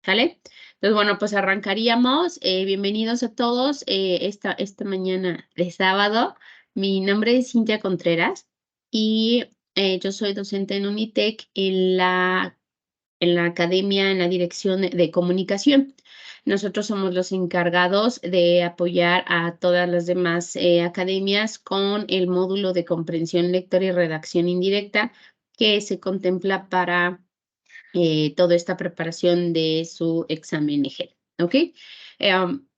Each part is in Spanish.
¿Sale? Entonces, bueno, pues arrancaríamos. Bienvenidos a todos esta mañana de sábado. Mi nombre es Cintia Contreras y yo soy docente en Unitec en la academia, en la dirección de comunicación. Nosotros somos los encargados de apoyar a todas las demás academias con el módulo de comprensión lectora y redacción indirecta que se contempla para toda esta preparación de su examen EGEL, ¿ok?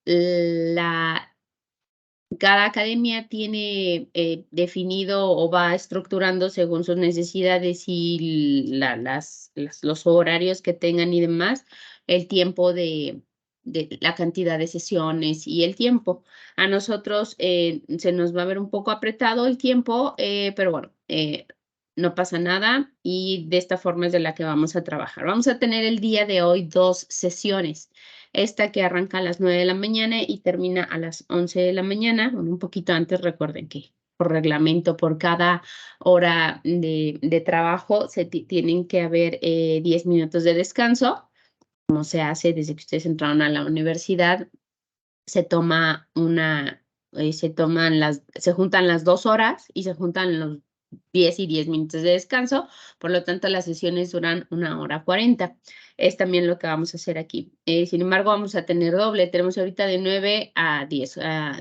La cada academia tiene definido o va estructurando según sus necesidades y los horarios que tengan y demás, el tiempo de la cantidad de sesiones y el tiempo. A nosotros se nos va a ver un poco apretado el tiempo, pero bueno, no pasa nada y de esta forma es de la que vamos a trabajar. Vamos a tener el día de hoy 2 sesiones. Esta que arranca a las 9 de la mañana y termina a las 11 de la mañana, bueno, un poquito antes, recuerden que por reglamento, por cada hora de trabajo, tienen que haber 10 minutos de descanso, como se hace desde que ustedes entraron a la universidad. Se toma se juntan las 2 horas y se juntan los 10 y 10 minutos de descanso, por lo tanto, las sesiones duran 1 hora 40. Es también lo que vamos a hacer aquí. Sin embargo, vamos a tener doble. Tenemos ahorita de 9 a 10,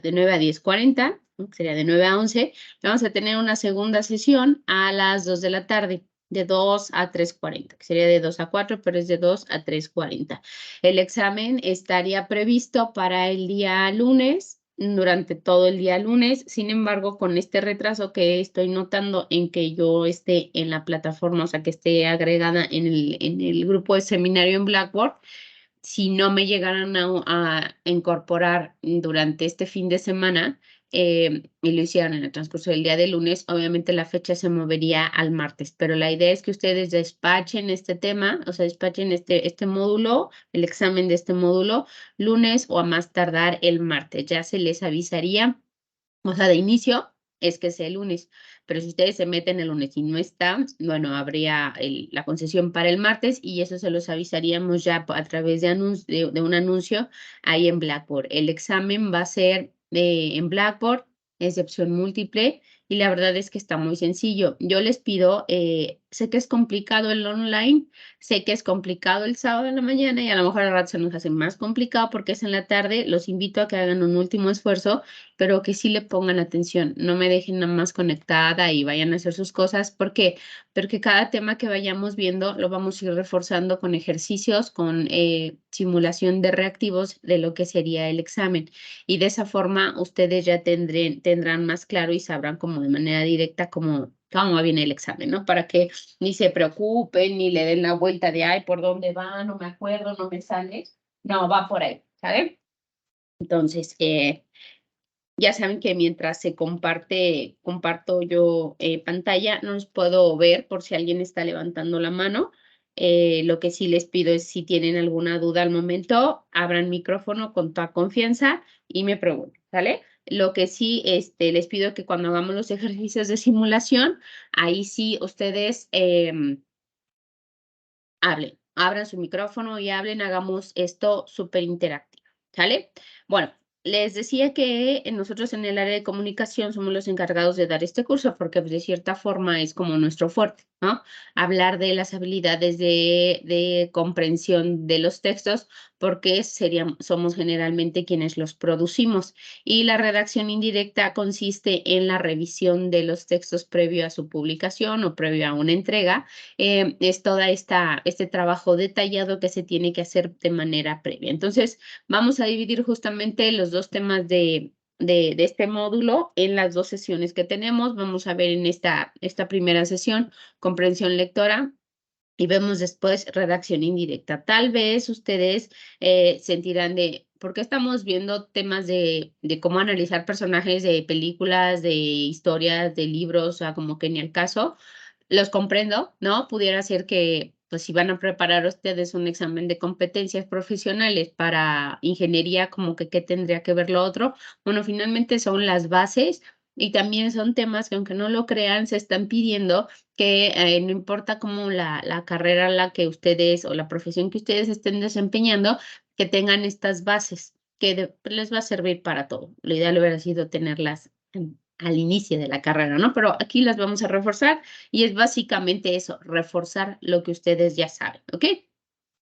de 9 a 10:40, ¿no? Sería de 9 a 11. Vamos a tener una segunda sesión a las 2 de la tarde, de 2 a 3:40, que sería de 2 a 4, pero es de 2 a 3:40. El examen estaría previsto para el día lunes, durante todo el día lunes. Sin embargo, con este retraso que estoy notando en que yo esté en la plataforma, o sea, que esté agregada en el grupo de seminario en Blackboard, si no me llegaran a incorporar durante este fin de semana, y lo hicieron en el transcurso del día de lunes, obviamente la fecha se movería al martes, pero la idea es que ustedes despachen este tema, o sea, despachen este módulo, el examen de este módulo, lunes o a más tardar el martes. Ya se les avisaría, o sea, de inicio es que sea el lunes, pero si ustedes se meten el lunes y no está, bueno, habría la concesión para el martes y eso se los avisaríamos ya a través de un anuncio ahí en Blackboard. El examen va a ser en Blackboard, es de opción múltiple y la verdad es que está muy sencillo. Yo les pido, sé que es complicado el online, sé que es complicado el sábado en la mañana y a lo mejor al rato se nos hace más complicado porque es en la tarde. Los invito a que hagan un último esfuerzo, pero que sí le pongan atención, no me dejen nada más conectada y vayan a hacer sus cosas, ¿por qué? Porque cada tema que vayamos viendo lo vamos a ir reforzando con ejercicios, con simulación de reactivos de lo que sería el examen. Y de esa forma ustedes ya tendrán más claro y sabrán como de manera directa cómo va bien el examen, ¿no? Para que ni se preocupen, ni le den la vuelta de, ay, ¿por dónde va? No me acuerdo, no me sale. No, va por ahí, ¿sabe? Entonces, ya saben que mientras comparto yo pantalla, no los puedo ver por si alguien está levantando la mano. Lo que sí les pido es si tienen alguna duda al momento, abran micrófono con toda confianza y me pregunten, ¿sale? Lo que sí les pido que cuando hagamos los ejercicios de simulación, ahí sí ustedes abran su micrófono y hablen, hagamos esto súper interactivo, ¿sale? Bueno, les decía que nosotros en el área de comunicación somos los encargados de dar este curso porque pues, de cierta forma es como nuestro fuerte, ¿no? Hablar de las habilidades de comprensión de los textos porque somos generalmente quienes los producimos y la redacción indirecta consiste en la revisión de los textos previo a su publicación o previo a una entrega. Es toda este trabajo detallado que se tiene que hacer de manera previa. Entonces, vamos a dividir justamente los 2 temas de este módulo en las 2 sesiones que tenemos. Vamos a ver en esta primera sesión, comprensión lectora, y vemos después redacción indirecta. Tal vez ustedes sentirán ¿por qué estamos viendo temas de cómo analizar personajes de películas, de historias, de libros? O sea, como que ni al caso. Los comprendo, ¿no? Pudiera ser que, pues, si van a preparar ustedes un examen de competencias profesionales para ingeniería, como que, ¿qué tendría que ver lo otro? Bueno, finalmente son las bases Y también son temas que, aunque no lo crean, se están pidiendo que no importa cómo la carrera a la que ustedes o la profesión que ustedes estén desempeñando, que tengan estas bases, que les va a servir para todo. Lo ideal hubiera sido tenerlas al inicio de la carrera, ¿no? Pero aquí las vamos a reforzar y es básicamente eso, reforzar lo que ustedes ya saben, ¿ok?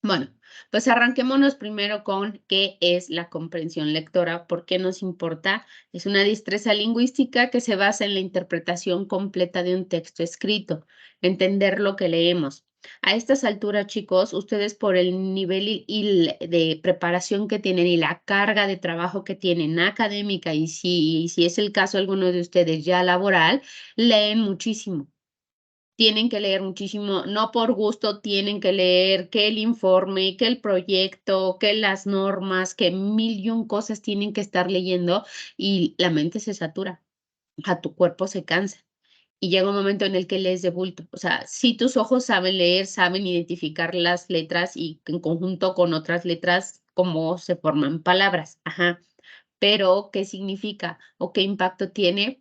Bueno, pues arranquémonos primero con qué es la comprensión lectora, por qué nos importa. Es una destreza lingüística que se basa en la interpretación completa de un texto escrito, entender lo que leemos. A estas alturas, chicos, ustedes por el nivel de preparación que tienen y la carga de trabajo que tienen académica y si es el caso alguno de ustedes ya laboral, leen muchísimo. Tienen que leer muchísimo, no por gusto, tienen que leer que el informe, que el proyecto, que las normas, que mil y un cosas tienen que estar leyendo y la mente se satura, a tu cuerpo se cansa y llega un momento en el que lees de bulto. O sea, si tus ojos saben leer, saben identificar las letras y en conjunto con otras letras, cómo se forman palabras. Ajá. Pero, ¿qué significa o qué impacto tiene?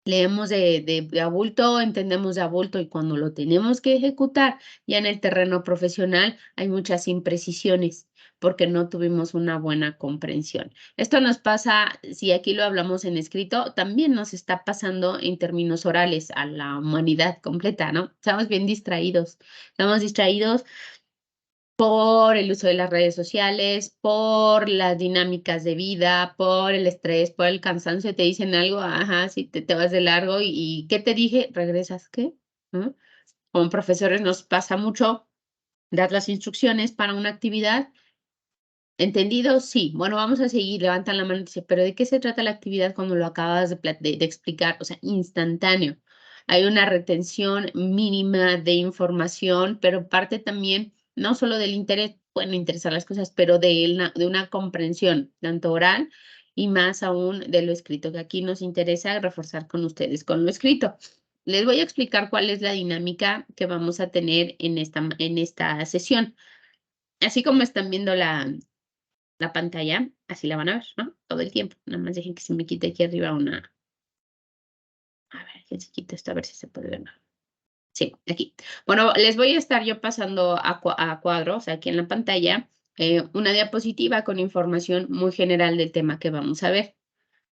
Leemos de abulto, entendemos de abulto y cuando lo tenemos que ejecutar ya en el terreno profesional hay muchas imprecisiones porque no tuvimos una buena comprensión. Esto nos pasa, si aquí lo hablamos en escrito, también nos está pasando en términos orales a la humanidad completa, ¿no? Estamos distraídos por el uso de las redes sociales, por las dinámicas de vida, por el estrés, por el cansancio, te dicen algo, ajá, si te vas de largo y ¿qué te dije? ¿Regresas qué? ¿No? Como profesores nos pasa mucho dar las instrucciones para una actividad. ¿Entendido? Sí. Bueno, vamos a seguir. Levantan la mano y dice, pero ¿de qué se trata la actividad cuando lo acabas de explicar? O sea, instantáneo. Hay una retención mínima de información, pero parte también, no solo del interés, pueden interesar las cosas, pero de una comprensión, tanto oral y más aún de lo escrito, que aquí nos interesa reforzar con ustedes, con lo escrito. Les voy a explicar cuál es la dinámica que vamos a tener en esta sesión. Así como están viendo la pantalla, así la van a ver, ¿no? Todo el tiempo. Nada más dejen que se me quite aquí arriba una. A ver, que se quite esto, a ver si se puede ver. ¿No? Sí, aquí. Bueno, les voy a estar yo pasando a cuadros aquí en la pantalla una diapositiva con información muy general del tema que vamos a ver.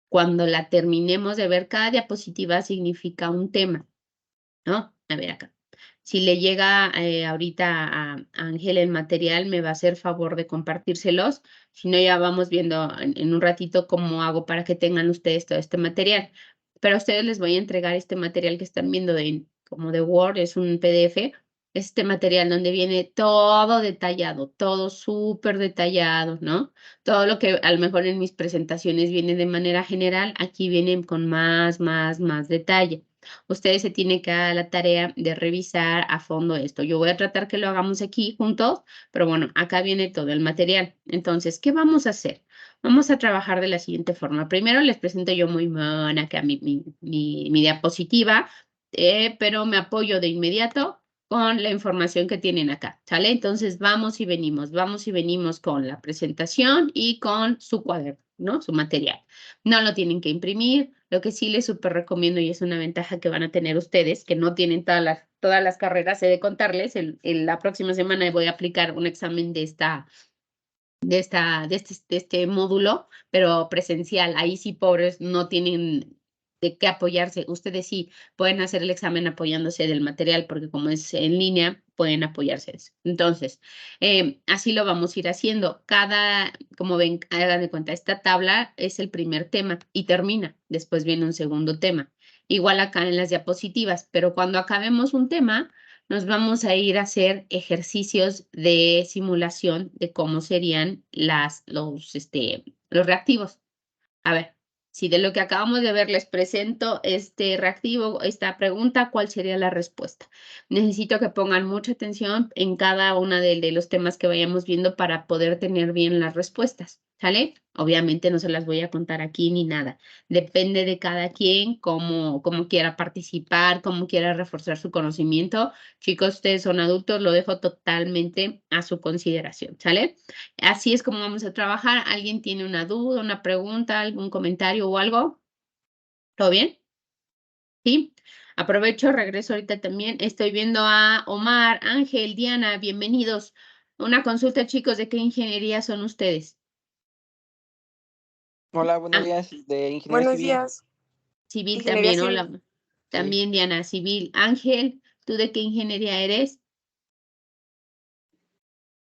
Cuando la terminemos de ver, cada diapositiva significa un tema, ¿no? A ver acá. Si le llega ahorita a Ángel el material, me va a hacer favor de compartírselos. Si no, ya vamos viendo en un ratito cómo hago para que tengan ustedes todo este material. Pero a ustedes les voy a entregar este material que están viendo como de Word, es un PDF. Este material donde viene todo detallado, todo súper detallado, ¿no? Todo lo que a lo mejor en mis presentaciones viene de manera general, aquí vienen con más detalle. Ustedes se tienen que dar la tarea de revisar a fondo esto. Yo voy a tratar que lo hagamos aquí juntos, pero bueno, acá viene todo el material. Entonces, ¿qué vamos a hacer? Vamos a trabajar de la siguiente forma. Primero les presento yo muy mona acá mi diapositiva, pero me apoyo de inmediato con la información que tienen acá, ¿sale? Entonces, vamos y venimos con la presentación y con su cuaderno, ¿no? Su material. No lo tienen que imprimir. Lo que sí les súper recomiendo y es una ventaja que van a tener ustedes, que no tienen todas las carreras, he de contarles, la próxima semana voy a aplicar un examen de este módulo, pero presencial. Ahí sí, pobres, no tienen de qué apoyarse. Ustedes sí pueden hacer el examen apoyándose del material, porque como es en línea, pueden apoyarse de eso. Entonces, así lo vamos a ir haciendo. Como ven, hagan de cuenta, esta tabla es el primer tema y termina. Después viene un segundo tema. Igual acá en las diapositivas, pero cuando acabemos un tema, nos vamos a ir a hacer ejercicios de simulación de cómo serían los reactivos. A ver, si de lo que acabamos de ver les presento este reactivo, esta pregunta, ¿cuál sería la respuesta? Necesito que pongan mucha atención en cada uno de los temas que vayamos viendo para poder tener bien las respuestas, ¿sale? Obviamente no se las voy a contar aquí ni nada. Depende de cada quien, cómo quiera participar, cómo quiera reforzar su conocimiento. Chicos, ustedes son adultos, lo dejo totalmente a su consideración, ¿sale? Así es como vamos a trabajar. ¿Alguien tiene una duda, una pregunta, algún comentario o algo? ¿Todo bien? ¿sí? Aprovecho, regreso ahorita también. Estoy viendo a Omar, Ángel, Diana, bienvenidos. Una consulta, chicos, ¿de qué ingeniería son ustedes? Hola, buenos Ah, días, de Ingeniería Buenos Civil. días. civil Ingeniería también, civil. hola. También Diana, civil. Ángel, ¿tú de qué ingeniería eres?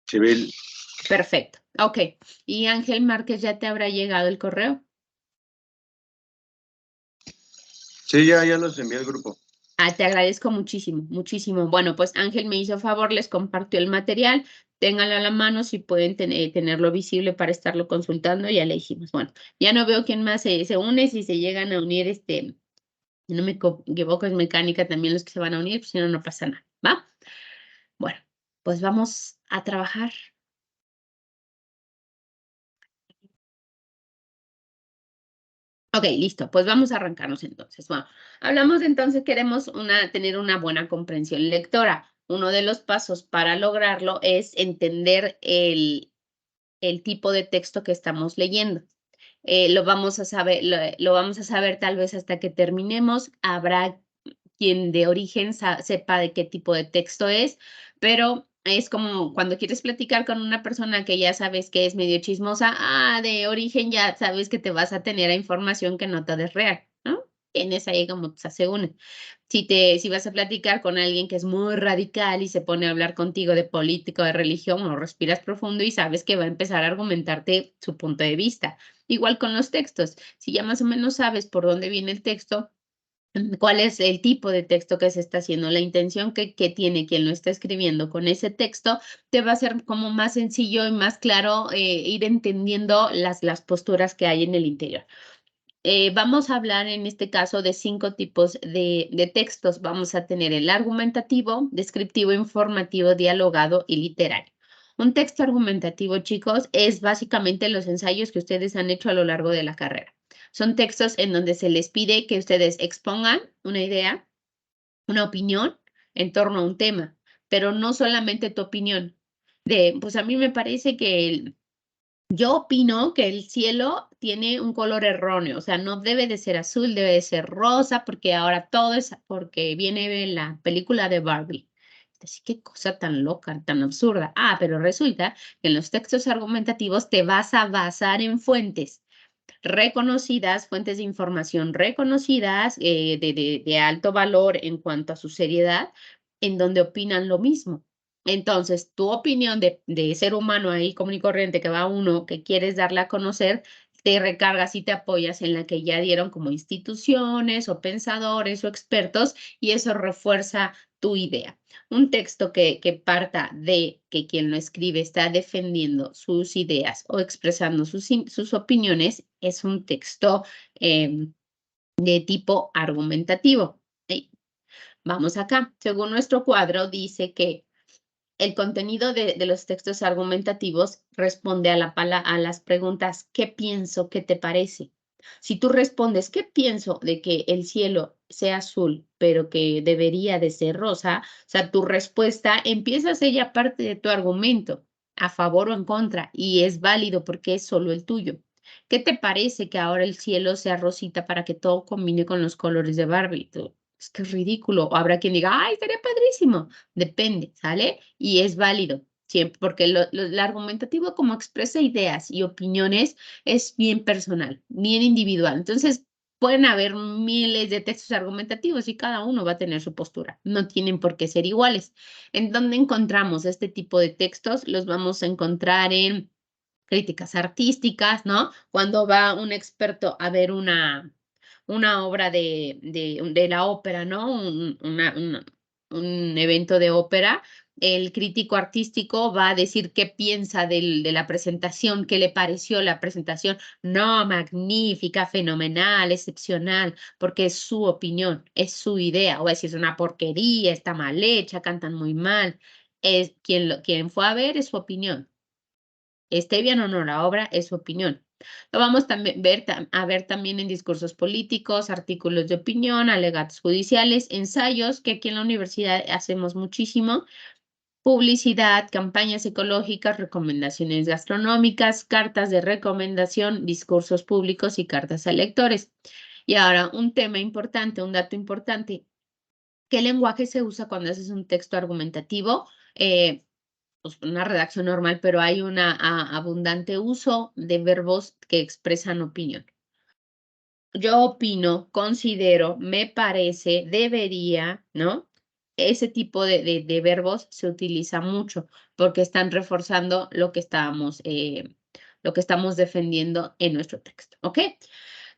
Civil. Perfecto, ok. Y Ángel Márquez, ¿ya te habrá llegado el correo? Sí, ya los envié al grupo. Ah, te agradezco muchísimo, muchísimo. Bueno, pues Ángel me hizo favor, les compartió el material. Ténganlo a la mano si pueden tenerlo visible para estarlo consultando. Ya le dijimos. Bueno, ya no veo quién más se une. Si se llegan a unir, si no me equivoco, es mecánica también los que se van a unir, pues si no, no pasa nada, ¿va? Bueno, pues vamos a trabajar. Ok, listo, pues vamos a arrancarnos entonces. Bueno, hablamos de entonces, queremos tener una buena comprensión lectora. Uno de los pasos para lograrlo es entender el tipo de texto que estamos leyendo. Lo vamos a saber, lo vamos a saber tal vez hasta que terminemos. Habrá quien de origen sepa de qué tipo de texto es, pero es como cuando quieres platicar con una persona que ya sabes que es medio chismosa, de origen ya sabes que te vas a tener a información que no te es real, ¿no? Tienes ahí como se une. Si vas a platicar con alguien que es muy radical y se pone a hablar contigo de política o de religión, o respiras profundo y sabes que va a empezar a argumentarte su punto de vista. Igual con los textos, si ya más o menos sabes por dónde viene el texto, cuál es el tipo de texto que se está haciendo, la intención que tiene quien lo está escribiendo con ese texto, te va a ser como más sencillo y más claro ir entendiendo las posturas que hay en el interior. Vamos a hablar en este caso de 5 tipos de textos. Vamos a tener el argumentativo, descriptivo, informativo, dialogado y literario. Un texto argumentativo, chicos, es básicamente los ensayos que ustedes han hecho a lo largo de la carrera. Son textos en donde se les pide que ustedes expongan una idea, una opinión en torno a un tema, pero no solamente tu opinión. Pues a mí me parece que yo opino que el cielo tiene un color erróneo, o sea, no debe de ser azul, debe de ser rosa, porque ahora todo es porque viene la película de Barbie. Así qué cosa tan loca, tan absurda. Pero resulta que en los textos argumentativos te vas a basar en fuentes reconocidas, fuentes de información reconocidas, de alto valor en cuanto a su seriedad, en donde opinan lo mismo. Entonces, tu opinión de ser humano ahí común y corriente que va uno, que quieres darla a conocer, te recargas y te apoyas en la que ya dieron como instituciones o pensadores o expertos y eso refuerza tu idea. Un texto que parta de que quien lo escribe está defendiendo sus ideas o expresando sus opiniones es un texto de tipo argumentativo. Vamos acá. Según nuestro cuadro, dice que el contenido de los textos argumentativos responde a las preguntas ¿qué pienso? ¿Qué te parece? Si tú respondes ¿qué pienso de que el cielo sea azul, pero que debería de ser rosa? O sea, tu respuesta empieza a ser ya parte de tu argumento, a favor o en contra, y es válido porque es solo el tuyo. ¿Qué te parece que ahora el cielo sea rosita para que todo combine con los colores de Barbie? Es que es ridículo. O habrá quien diga, ¡ay, estaría padrísimo! Depende, ¿sale? Y es válido, siempre, porque el argumentativo como expresa ideas y opiniones es bien personal, bien individual. Entonces, pueden haber miles de textos argumentativos y cada uno va a tener su postura. No tienen por qué ser iguales. ¿En dónde encontramos este tipo de textos? Los vamos a encontrar en críticas artísticas, ¿no? Cuando va un experto a ver una obra de la ópera, ¿no? Un evento de ópera, el crítico artístico va a decir qué piensa de la presentación, qué le pareció la presentación. No, magnífica, fenomenal, excepcional, porque es su opinión, es su idea. O si es una porquería, está mal hecha, cantan muy mal. Es quien fue a ver es su opinión. Esté bien o no la obra, es su opinión. Lo vamos a ver también en discursos políticos, artículos de opinión, alegatos judiciales, ensayos, que aquí en la universidad hacemos muchísimo, publicidad, campañas ecológicas, recomendaciones gastronómicas, cartas de recomendación, discursos públicos y cartas a lectores. Y ahora un tema importante, un dato importante. ¿Qué lenguaje se usa cuando haces un texto argumentativo? Pues una redacción normal, pero hay una abundante uso de verbos que expresan opinión. Yo opino, considero, me parece, debería, ¿no? Ese tipo de verbos se utiliza mucho porque están reforzando lo que estamos defendiendo en nuestro texto, ¿ok?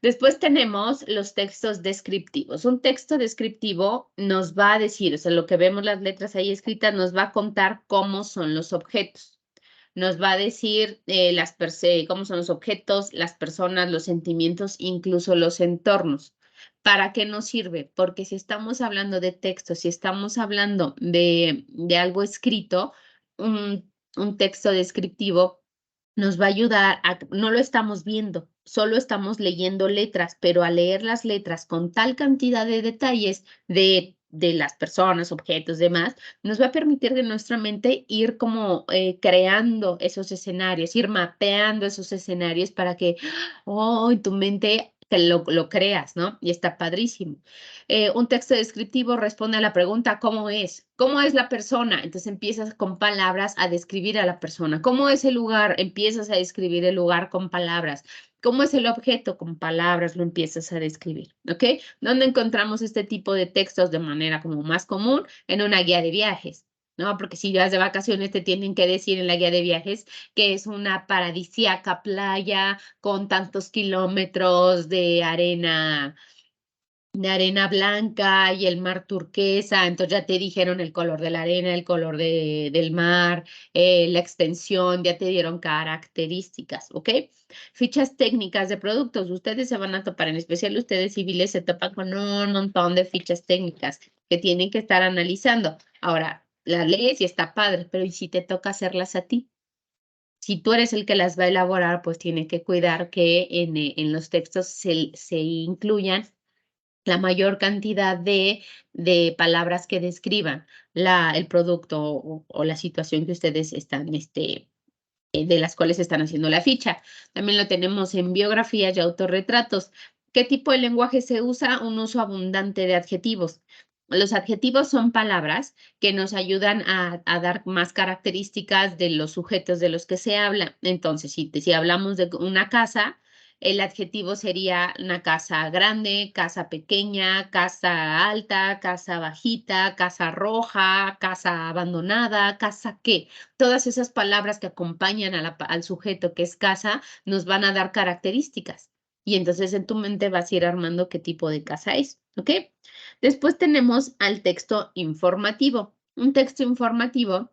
Después tenemos los textos descriptivos. Un texto descriptivo nos va a decir, o sea, lo que vemos las letras ahí escritas nos va a contar cómo son los objetos. Nos va a decir cómo son los objetos, las personas, los sentimientos, incluso los entornos. ¿Para qué nos sirve? Porque si estamos hablando de texto, si estamos hablando de algo escrito, un texto descriptivo nos va a ayudar no lo estamos viendo, solo estamos leyendo letras, pero al leer las letras con tal cantidad de detalles de las personas, objetos, demás, nos va a permitir de nuestra mente ir como creando esos escenarios, ir mapeando esos escenarios para que, oh, en tu mente que lo creas, ¿no? Y está padrísimo. Un texto descriptivo responde a la pregunta, ¿cómo es? ¿Cómo es la persona? Entonces empiezas con palabras a describir a la persona. ¿Cómo es el lugar? Empiezas a describir el lugar con palabras. ¿Cómo es el objeto? Con palabras lo empiezas a describir, ¿ok? ¿Dónde encontramos este tipo de textos de manera como más común? En una guía de viajes, ¿no? Porque si vas de vacaciones te tienen que decir en la guía de viajes que es una paradisíaca playa con tantos kilómetros de arena blanca y el mar turquesa, entonces ya te dijeron el color de la arena, el color del mar, la extensión, ya te dieron características, ¿ok? Fichas técnicas de productos, ustedes se van a topar, en especial ustedes civiles se topan con un montón de fichas técnicas que tienen que estar analizando. Ahora, las lees y está padre, pero ¿y si te toca hacerlas a ti? Si tú eres el que las va a elaborar, pues tiene que cuidar que en los textos se incluyan la mayor cantidad de palabras que describan el producto o la situación que ustedes están, de las cuales están haciendo la ficha. También lo tenemos en biografías y autorretratos. ¿Qué tipo de lenguaje se usa? Un uso abundante de adjetivos. Los adjetivos son palabras que nos ayudan a dar más características de los sujetos de los que se habla. Entonces, si hablamos de una casa, el adjetivo sería una casa grande, casa pequeña, casa alta, casa bajita, casa roja, casa abandonada, casa qué. Todas esas palabras que acompañan al sujeto que es casa nos van a dar características. Y entonces en tu mente vas a ir armando qué tipo de casa es, ¿ok? Después tenemos al texto informativo. Un texto informativo,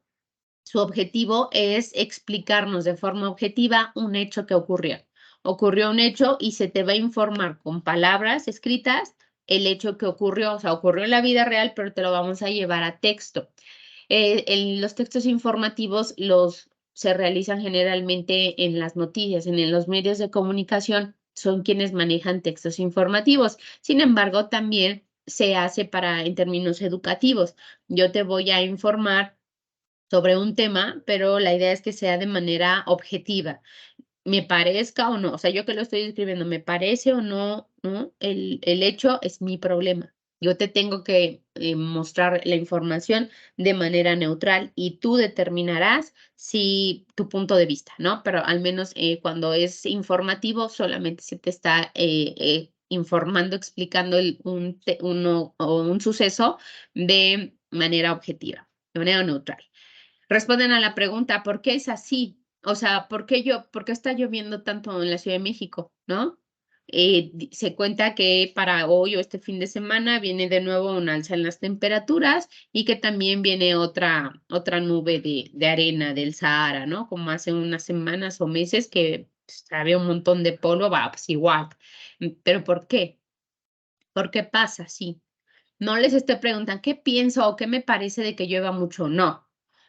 su objetivo es explicarnos de forma objetiva un hecho que ocurrió. Ocurrió un hecho y se te va a informar con palabras escritas el hecho que ocurrió, o sea, ocurrió en la vida real, pero te lo vamos a llevar a texto. Los textos informativos se realizan generalmente en las noticias, en los medios de comunicación, son quienes manejan textos informativos. Sin embargo, también se hace en términos educativos. Yo te voy a informar sobre un tema, pero la idea es que sea de manera objetiva, me parezca o no, o sea, yo que lo estoy escribiendo, me parece o no, ¿no? El hecho es mi problema. Yo te tengo que mostrar la información de manera neutral y tú determinarás si tu punto de vista, ¿no? Pero al menos cuando es informativo, solamente se te está informando, explicando un suceso de manera objetiva, de manera neutral. Responden a la pregunta, ¿por qué es así? O sea, ¿por qué está lloviendo tanto en la Ciudad de México? ¿No? Se cuenta que para hoy o este fin de semana viene de nuevo un alza en las temperaturas y que también viene otra nube de arena del Sahara, ¿no? Como hace unas semanas o meses que pues, había un montón de polvo, va, pues igual. ¿Pero por qué? ¿Por qué pasa así? No les estoy preguntando qué pienso o qué me parece de que llueva mucho, no.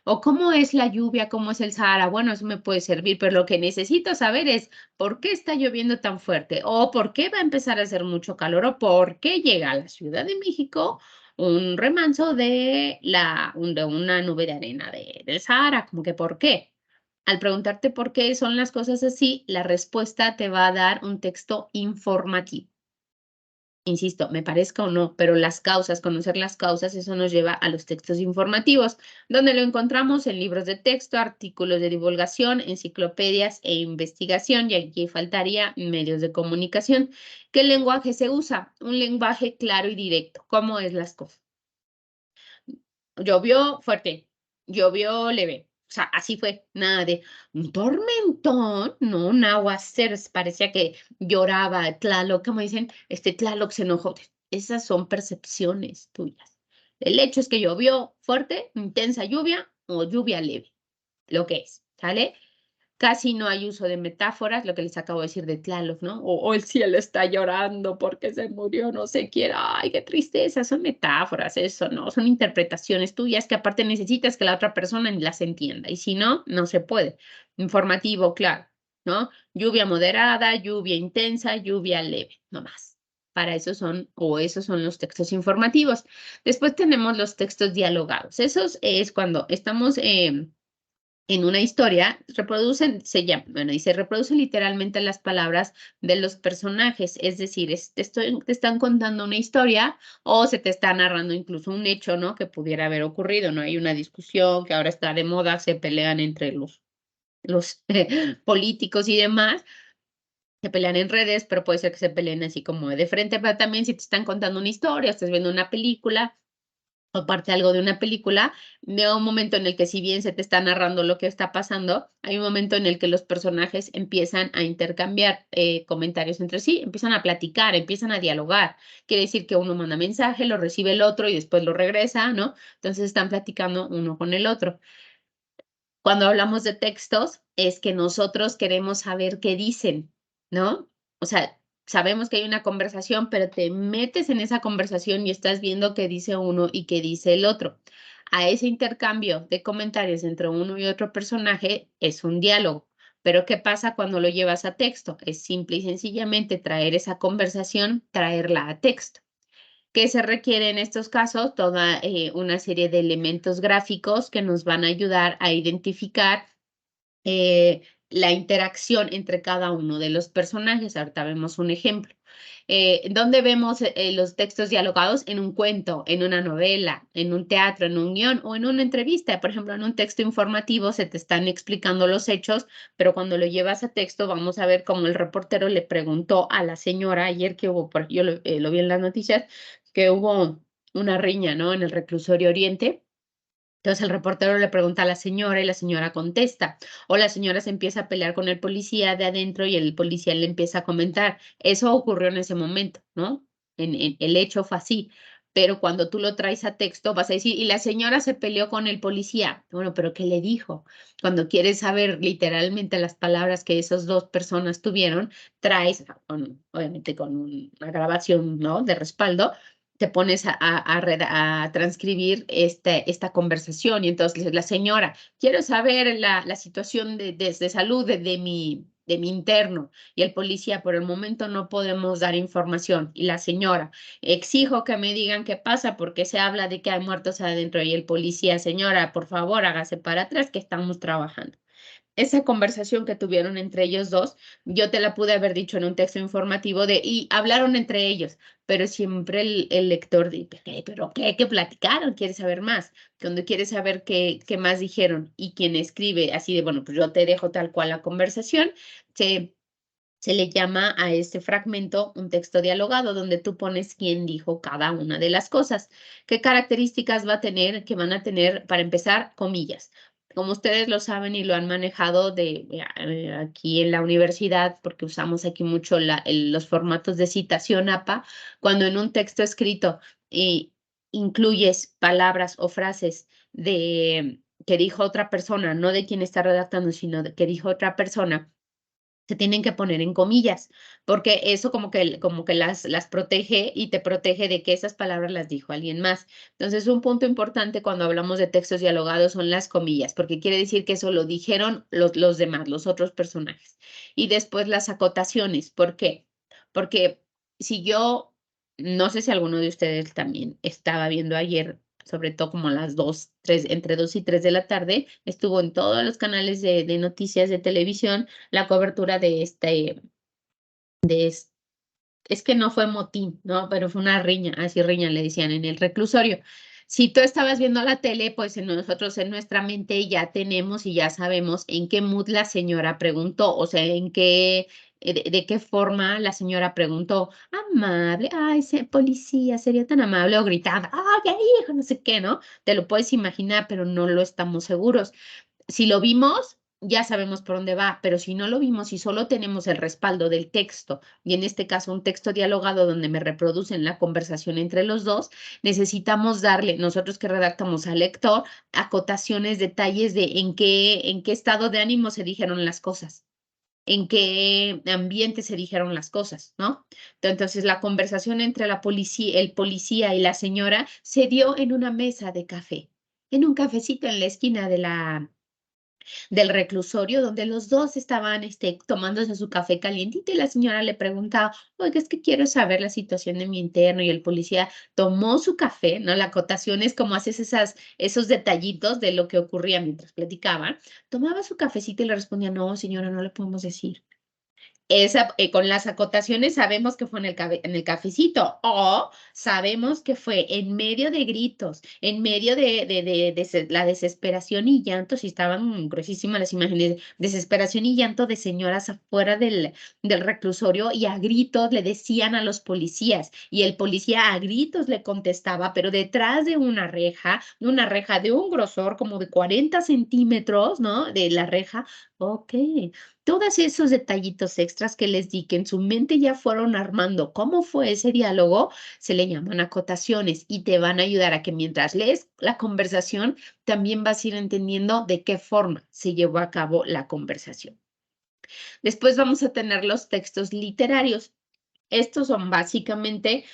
O cómo es la lluvia, cómo es el Sahara. Bueno, eso me puede servir, pero lo que necesito saber es por qué está lloviendo tan fuerte o por qué va a empezar a hacer mucho calor o por qué llega a la Ciudad de México un remanso de una nube de arena del Sahara, como que por qué. Al preguntarte por qué son las cosas así, la respuesta te va a dar un texto informativo. insisto, me parezca o no, pero las causas, conocer las causas, eso nos lleva a los textos informativos, donde lo encontramos en libros de texto, artículos de divulgación, enciclopedias e investigación, y aquí faltaría medios de comunicación. ¿Qué lenguaje se usa? Un lenguaje claro y directo. ¿Cómo es las cosas? Llovió fuerte, llovió leve. O sea, así fue, nada de un tormentón, no, un aguacero, parecía que lloraba Tlaloc, como dicen, Tlaloc se enojó. Esas son percepciones tuyas. El hecho es que llovió fuerte, intensa lluvia o lluvia leve, lo que es, ¿sale? Casi no hay uso de metáforas, lo que les acabo de decir de Tlaloc, ¿no? O el cielo está llorando porque se murió no sé quién. Ay, qué tristeza, son metáforas, eso, ¿no? Son interpretaciones tuyas que aparte necesitas que la otra persona las entienda. Y si no, no se puede. Informativo, claro, ¿no? Lluvia moderada, lluvia intensa, lluvia leve, no más. Para eso son, o esos son los textos informativos. Después tenemos los textos dialogados. Esos es cuando estamos en una historia, reproducen, se llama, bueno, y se reproducen literalmente las palabras de los personajes, es decir, te están contando una historia o se te está narrando incluso un hecho, ¿no? Que pudiera haber ocurrido, ¿no? Hay una discusión que ahora está de moda, se pelean entre los políticos y demás, se pelean en redes, pero puede ser que se peleen así como de frente, pero también si te están contando una historia, estás viendo una película, o parte algo de una película, veo un momento en el que si bien se te está narrando lo que está pasando, hay un momento en el que los personajes empiezan a intercambiar comentarios entre sí, empiezan a platicar, empiezan a dialogar. Quiere decir que uno manda mensaje, lo recibe el otro y después lo regresa, ¿no? Entonces están platicando uno con el otro. Cuando hablamos de textos, es que nosotros queremos saber qué dicen, ¿no? O sea, sabemos que hay una conversación, pero te metes en esa conversación y estás viendo qué dice uno y qué dice el otro. A ese intercambio de comentarios entre uno y otro personaje es un diálogo. Pero ¿qué pasa cuando lo llevas a texto? Es simple y sencillamente traer esa conversación, traerla a texto. ¿Qué se requiere en estos casos? Toda una serie de elementos gráficos que nos van a ayudar a identificar la interacción entre cada uno de los personajes. Ahorita vemos un ejemplo. ¿Dónde vemos los textos dialogados? En un cuento, en una novela, en un teatro, en un guión o en una entrevista. Por ejemplo, en un texto informativo se te están explicando los hechos, pero cuando lo llevas a texto vamos a ver cómo el reportero le preguntó a la señora ayer que hubo, yo lo vi en las noticias, que hubo una riña, ¿no? En el reclusorio Oriente. Entonces el reportero le pregunta a la señora y la señora contesta, o la señora se empieza a pelear con el policía de adentro y el policía le empieza a comentar. Eso ocurrió en ese momento, ¿no? El hecho fue así. Pero cuando tú lo traes a texto, vas a decir, y la señora se peleó con el policía. Bueno, pero ¿qué le dijo? Cuando quieres saber literalmente las palabras que esas dos personas tuvieron, traes, obviamente con una grabación, ¿no? De respaldo, te pones a transcribir esta conversación y entonces la señora, quiero saber la situación de salud de mi interno y el policía, por el momento no podemos dar información y la señora, exijo que me digan qué pasa porque se habla de que hay muertos adentro y el policía, señora, por favor, hágase para atrás que estamos trabajando. Esa conversación que tuvieron entre ellos dos, yo te la pude haber dicho en un texto informativo y hablaron entre ellos, pero siempre el lector dice, ¿pero qué? ¿Qué platicaron? ¿Quiere saber más? Cuando quiere saber qué más dijeron y quien escribe así de, bueno, pues yo te dejo tal cual la conversación, se le llama a este fragmento un texto dialogado donde tú pones quién dijo cada una de las cosas. ¿Qué características va a tener? Que van a tener, para empezar, comillas. Como ustedes lo saben y lo han manejado aquí en la universidad, porque usamos aquí mucho los formatos de citación APA, cuando en un texto escrito incluyes palabras o frases que dijo otra persona, no de quien está redactando, sino de que dijo otra persona, se tienen que poner en comillas, porque eso como que las protege y te protege de que esas palabras las dijo alguien más. Entonces, un punto importante cuando hablamos de textos dialogados son las comillas, porque quiere decir que eso lo dijeron los demás, los otros personajes. Y después las acotaciones, ¿por qué? Porque si yo, no sé si alguno de ustedes también estaba viendo ayer, sobre todo como a las 2, 3, entre 2 y 3 de la tarde, estuvo en todos los canales de noticias de televisión la cobertura de es que no fue motín, ¿no? Pero fue una riña, así riña le decían en el reclusorio. Si tú estabas viendo la tele, pues nosotros en nuestra mente ya tenemos y ya sabemos en qué mood la señora preguntó, o sea, en qué, de qué forma la señora preguntó, amable, ay, policía, sería tan amable, o gritaba, ah, qué hijo, no sé qué, ¿no? Te lo puedes imaginar, pero no lo estamos seguros. Si lo vimos, ya sabemos por dónde va, pero si no lo vimos y solo tenemos el respaldo del texto, y en este caso un texto dialogado donde me reproducen la conversación entre los dos, necesitamos darle, nosotros que redactamos al lector, acotaciones, detalles de en qué estado de ánimo se dijeron las cosas, en qué ambiente se dijeron las cosas, ¿no? Entonces, la conversación entre el policía y la señora se dio en una mesa de café, en un cafecito en la esquina del reclusorio, donde los dos estaban tomándose su café calientito y la señora le preguntaba, oiga, es que quiero saber la situación de mi interno, y el policía tomó su café, ¿no? La acotación es como haces esos detallitos de lo que ocurría mientras platicaban, tomaba su cafecito y le respondía, no, señora, no le podemos decir. Con las acotaciones sabemos que fue en el cafecito, o sabemos que fue en medio de gritos, en medio de la desesperación y llanto, si estaban gruesísimas las imágenes, desesperación y llanto de señoras afuera del reclusorio, y a gritos le decían a los policías, y el policía a gritos le contestaba, pero detrás de una reja de un grosor como de 40 centímetros, ¿no? De la reja, ok. Todos esos detallitos extras que les di, que en su mente ya fueron armando cómo fue ese diálogo, se le llaman acotaciones y te van a ayudar a que mientras lees la conversación, también vas a ir entendiendo de qué forma se llevó a cabo la conversación. Después vamos a tener los textos literarios. Estos son básicamente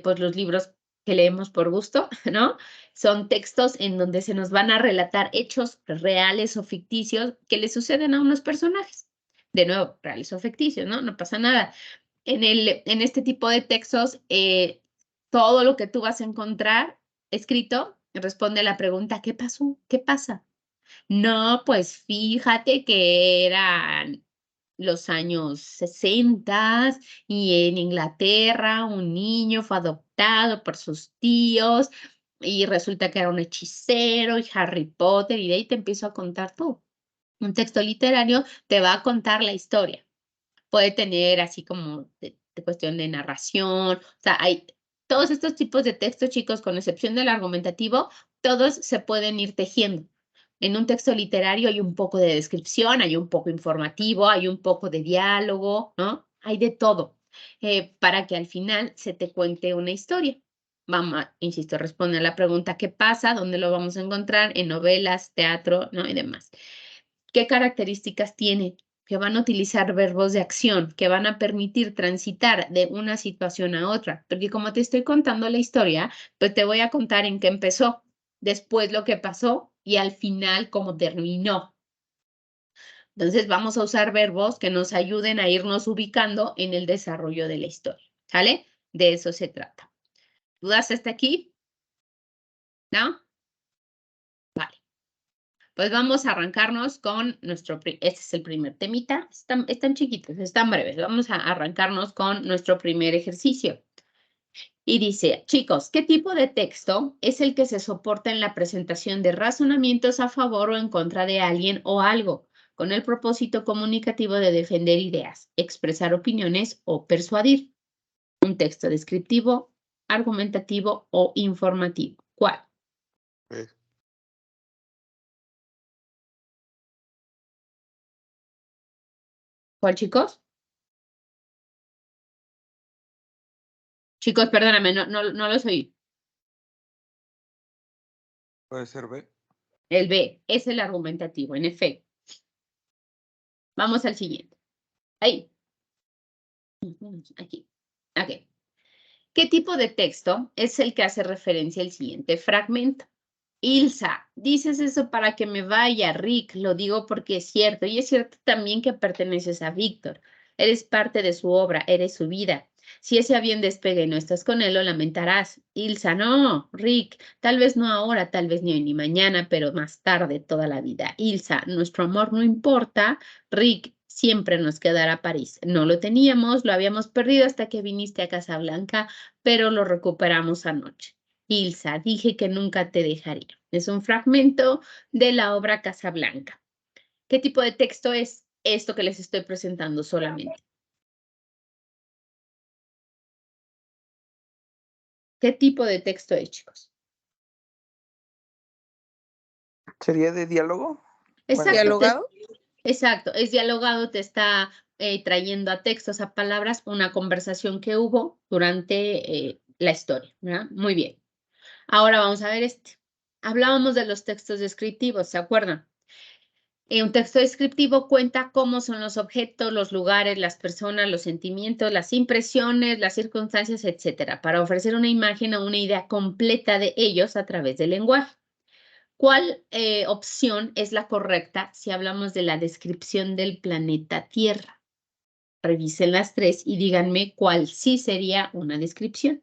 pues los libros que leemos por gusto, ¿no? Son textos en donde se nos van a relatar hechos reales o ficticios que le suceden a unos personajes. De nuevo, reales o ficticios, ¿no? No pasa nada. En este tipo de textos, todo lo que tú vas a encontrar escrito responde a la pregunta, ¿qué pasó? ¿Qué pasa? No, pues fíjate que eran los años 60 y en Inglaterra un niño fue adoptado por sus tíos y resulta que era un hechicero y Harry Potter, y de ahí te empiezo a contar tú. Un texto literario te va a contar la historia. Puede tener así como de cuestión de narración, o sea, hay todos estos tipos de textos, chicos, con excepción del argumentativo, todos se pueden ir tejiendo. En un texto literario hay un poco de descripción, hay un poco informativo, hay un poco de diálogo, ¿no? Hay de todo, para que al final se te cuente una historia. Vamos, insisto, responde a la pregunta, ¿qué pasa? ¿Dónde lo vamos a encontrar? En novelas, teatro, ¿no? Y demás. ¿Qué características tiene? Que van a utilizar verbos de acción, que van a permitir transitar de una situación a otra. Porque como te estoy contando la historia, pues te voy a contar en qué empezó, después lo que pasó y al final cómo terminó. Entonces vamos a usar verbos que nos ayuden a irnos ubicando en el desarrollo de la historia, ¿sale? De eso se trata. ¿Dudas hasta aquí? ¿No? Vale. Pues vamos a arrancarnos con este es el primer temita, están chiquitos, están breves, vamos a arrancarnos con nuestro primer ejercicio. Y dice, chicos, ¿qué tipo de texto es el que se soporta en la presentación de razonamientos a favor o en contra de alguien o algo, con el propósito comunicativo de defender ideas, expresar opiniones o persuadir? Un texto descriptivo, argumentativo o informativo. ¿Cuál? ¿Cuál, chicos? Chicos, perdóname, no los oí. Puede ser B. El B es el argumentativo, en efecto. Vamos al siguiente. Ahí. Aquí. Ok. ¿Qué tipo de texto es el que hace referencia al siguiente fragmento? Ilsa, dices eso para que me vaya. Rick, lo digo porque es cierto. Y es cierto también que perteneces a Víctor. Eres parte de su obra, eres su vida. Si ese avión despega y no estás con él, lo lamentarás. Ilsa, no. Rick, tal vez no ahora, tal vez ni hoy ni mañana, pero más tarde, toda la vida. Ilsa, nuestro amor no importa. Rick, siempre nos quedará París. No lo teníamos, lo habíamos perdido hasta que viniste a Casablanca, pero lo recuperamos anoche. Ilsa, dije que nunca te dejaría. Es un fragmento de la obra Casablanca. ¿Qué tipo de texto es esto que les estoy presentando solamente? ¿Qué tipo de texto es, chicos? ¿Sería de diálogo? Exacto, ¿Dialogado? Exacto, es dialogado, te está trayendo a textos, a palabras, una conversación que hubo durante la historia, ¿verdad? Muy bien. Ahora vamos a ver este. Hablábamos de los textos descriptivos, ¿se acuerdan? Un texto descriptivo cuenta cómo son los objetos, los lugares, las personas, los sentimientos, las impresiones, las circunstancias, etcétera, para ofrecer una imagen o una idea completa de ellos a través del lenguaje. ¿Cuál opción es la correcta si hablamos de la descripción del planeta Tierra? Revisen las tres y díganme cuál sí sería una descripción.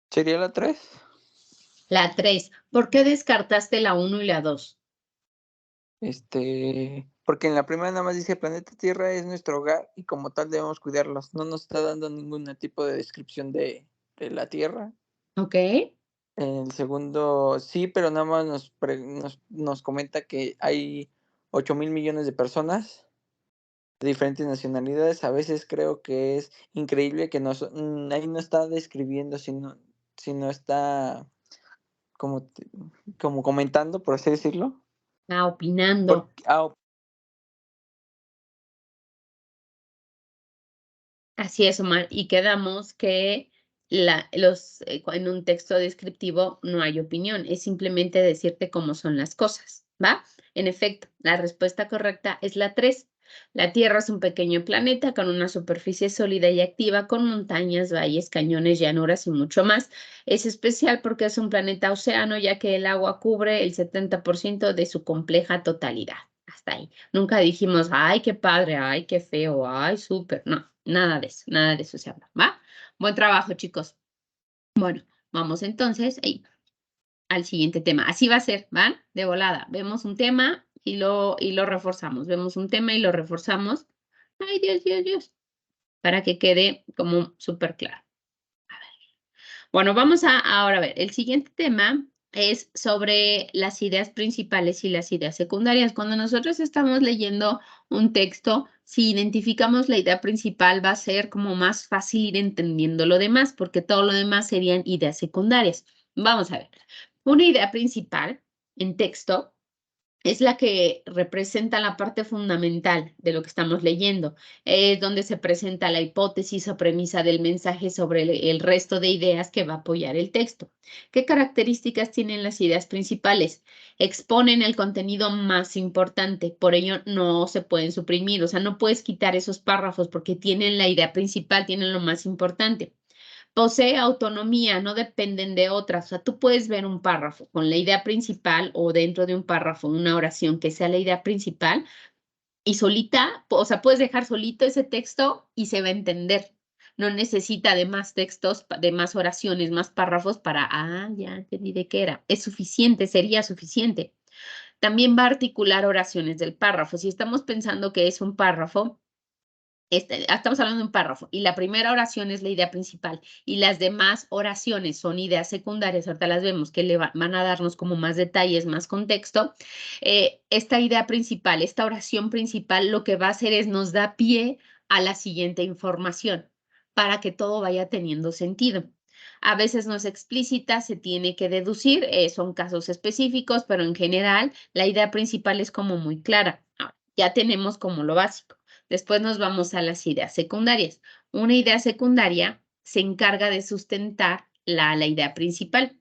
¿Sería la 3? La 3. ¿Por qué descartaste la 1 y la 2? Porque en la primera nada más dice planeta Tierra es nuestro hogar y como tal debemos cuidarlos. No nos está dando ningún tipo de descripción de la Tierra. ¿Ok? En el segundo sí, pero nada más nos comenta que hay 8,000 millones de personas de diferentes nacionalidades. A veces creo que es increíble que ahí no está describiendo, sino está como comentando, por así decirlo. Opinando. Así es, Omar. Y quedamos que en un texto descriptivo no hay opinión, es simplemente decirte cómo son las cosas, ¿va? En efecto, la respuesta correcta es la 3. La Tierra es un pequeño planeta con una superficie sólida y activa, con montañas, valles, cañones, llanuras y mucho más. Es especial porque es un planeta océano, ya que el agua cubre el 70% de su compleja totalidad. Hasta ahí. Nunca dijimos, ay, qué padre, ay, qué feo, ay, súper. No, nada de eso se habla, ¿va? Buen trabajo, chicos. Bueno, vamos entonces al siguiente tema. Así va a ser, ¿va? De volada. Vemos un tema y lo reforzamos. Vemos un tema y lo reforzamos. Ay, Dios, Dios, Dios. Para que quede como súper claro. A ver. Bueno, vamos ahora a ver. El siguiente tema es sobre las ideas principales y las ideas secundarias. Cuando nosotros estamos leyendo un texto, si identificamos la idea principal, va a ser como más fácil ir entendiendo lo demás, porque todo lo demás serían ideas secundarias. Vamos a ver. Una idea principal en texto es la que representa la parte fundamental de lo que estamos leyendo. Es donde se presenta la hipótesis o premisa del mensaje sobre el resto de ideas que va a apoyar el texto. ¿Qué características tienen las ideas principales? Exponen el contenido más importante, por ello no se pueden suprimir, o sea, no puedes quitar esos párrafos porque tienen la idea principal, tienen lo más importante. Posee autonomía, no dependen de otras. O sea, tú puedes ver un párrafo con la idea principal o dentro de un párrafo una oración que sea la idea principal y solita, o sea, puedes dejar solito ese texto y se va a entender. No necesita de más textos, de más oraciones, más párrafos para, ya entendí de qué era. Es suficiente, sería suficiente. También va a articular oraciones del párrafo. Si estamos pensando que es un párrafo, estamos hablando de un párrafo y la primera oración es la idea principal y las demás oraciones son ideas secundarias, ahorita las vemos que van a darnos como más detalles, más contexto. Esta idea principal, esta oración principal lo que va a hacer es nos da pie a la siguiente información para que todo vaya teniendo sentido. A veces no es explícita, se tiene que deducir, son casos específicos, pero en general la idea principal es como muy clara. Ya tenemos como lo básico. Después nos vamos a las ideas secundarias. Una idea secundaria se encarga de sustentar la idea principal.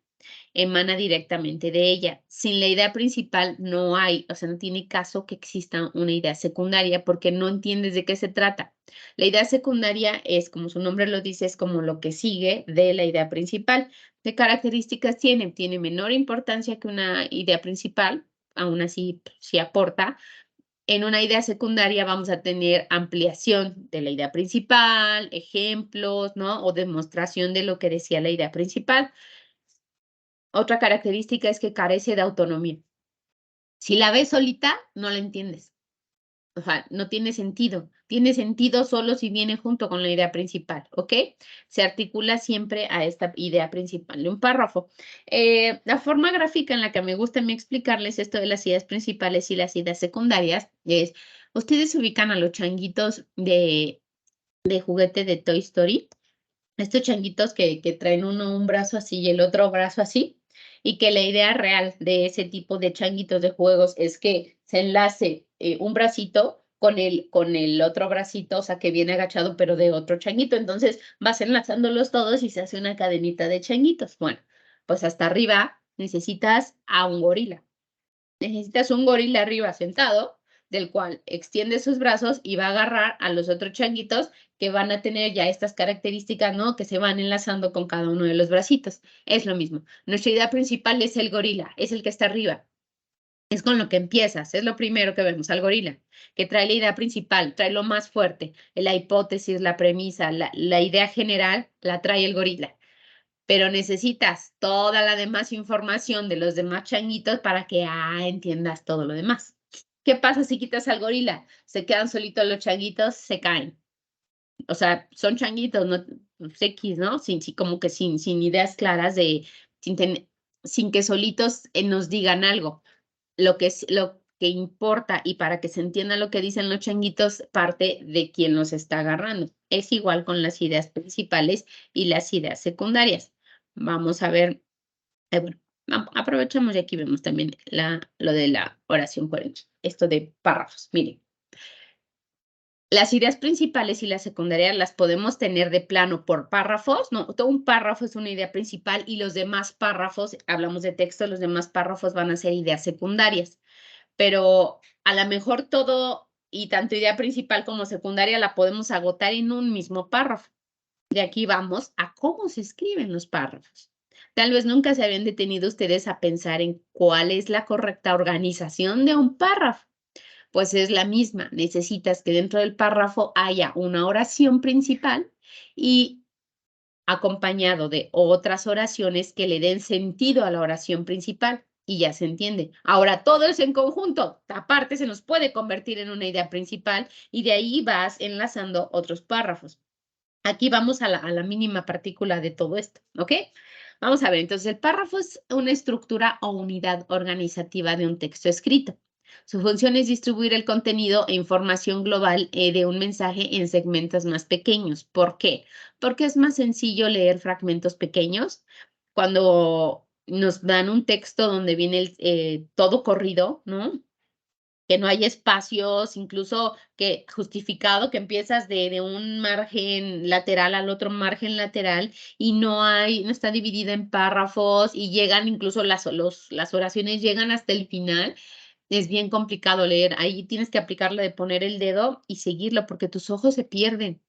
emana directamente de ella. Sin la idea principal no hay, o sea, no tiene caso que exista una idea secundaria porque no entiendes de qué se trata. La idea secundaria es, como su nombre lo dice, es como lo que sigue de la idea principal. ¿Qué características tiene? Tiene menor importancia que una idea principal, aún así sí aporta. En una idea secundaria vamos a tener ampliación de la idea principal, ejemplos, ¿no? O demostración de lo que decía la idea principal. Otra característica es que carece de autonomía. Si la ves solita, no la entiendes. O sea, no tiene sentido. Tiene sentido solo si viene junto con la idea principal, ¿ok? Se articula siempre a esta idea principal de un párrafo. La forma gráfica en la que me gusta a mí explicarles esto de las ideas principales y las ideas secundarias es, ustedes ubican a los changuitos de juguete de Toy Story, estos changuitos que traen uno un brazo así y el otro brazo así, y que la idea real de ese tipo de changuitos de juegos es que se enlace un bracito con el otro bracito, o sea, que viene agachado, pero de otro changuito. Entonces vas enlazándolos todos y se hace una cadenita de changuitos. Bueno, pues hasta arriba necesitas a un gorila. Necesitas un gorila arriba sentado, del cual extiende sus brazos y va a agarrar a los otros changuitos que van a tener ya estas características, ¿no? Que se van enlazando con cada uno de los bracitos. Es lo mismo. Nuestra idea principal es el gorila, es el que está arriba. Es con lo que empiezas, es lo primero que vemos al gorila, que trae la idea principal, trae lo más fuerte, la hipótesis, la premisa, la idea general, la trae el gorila. Pero necesitas toda la demás información de los demás changuitos para que entiendas todo lo demás. ¿Qué pasa si quitas al gorila? Se quedan solitos los changuitos, se caen. O sea, son changuitos, no X, ¿no? Como que sin ideas claras sin que solitos nos digan algo. Lo que importa y para que se entienda lo que dicen los changuitos parte de quien los está agarrando. Es igual con las ideas principales y las ideas secundarias. Vamos a ver, bueno, aprovechamos y aquí vemos también lo de la oración coherente, esto de párrafos. Miren, las ideas principales y las secundarias las podemos tener de plano por párrafos, ¿no? Todo un párrafo es una idea principal y los demás párrafos, hablamos de texto, los demás párrafos van a ser ideas secundarias. Pero a lo mejor todo y tanto idea principal como secundaria la podemos agotar en un mismo párrafo. De aquí vamos a cómo se escriben los párrafos. Tal vez nunca se habían detenido ustedes a pensar en cuál es la correcta organización de un párrafo. Pues es la misma. Necesitas que dentro del párrafo haya una oración principal y acompañado de otras oraciones que le den sentido a la oración principal. Y ya se entiende. Ahora, todo eso en conjunto, aparte, se nos puede convertir en una idea principal y de ahí vas enlazando otros párrafos. Aquí vamos a la mínima partícula de todo esto, ¿ok? Vamos a ver, entonces el párrafo es una estructura o unidad organizativa de un texto escrito. Su función es distribuir el contenido e información global de un mensaje en segmentos más pequeños. ¿Por qué? Porque es más sencillo leer fragmentos pequeños. Cuando nos dan un texto donde viene todo corrido, ¿no? Que no hay espacios, incluso que justificado que empiezas de un margen lateral al otro margen lateral y no está dividida en párrafos y llegan incluso las oraciones llegan hasta el final. Es bien complicado leer. Ahí tienes que aplicarlo de poner el dedo y seguirlo porque tus ojos se pierden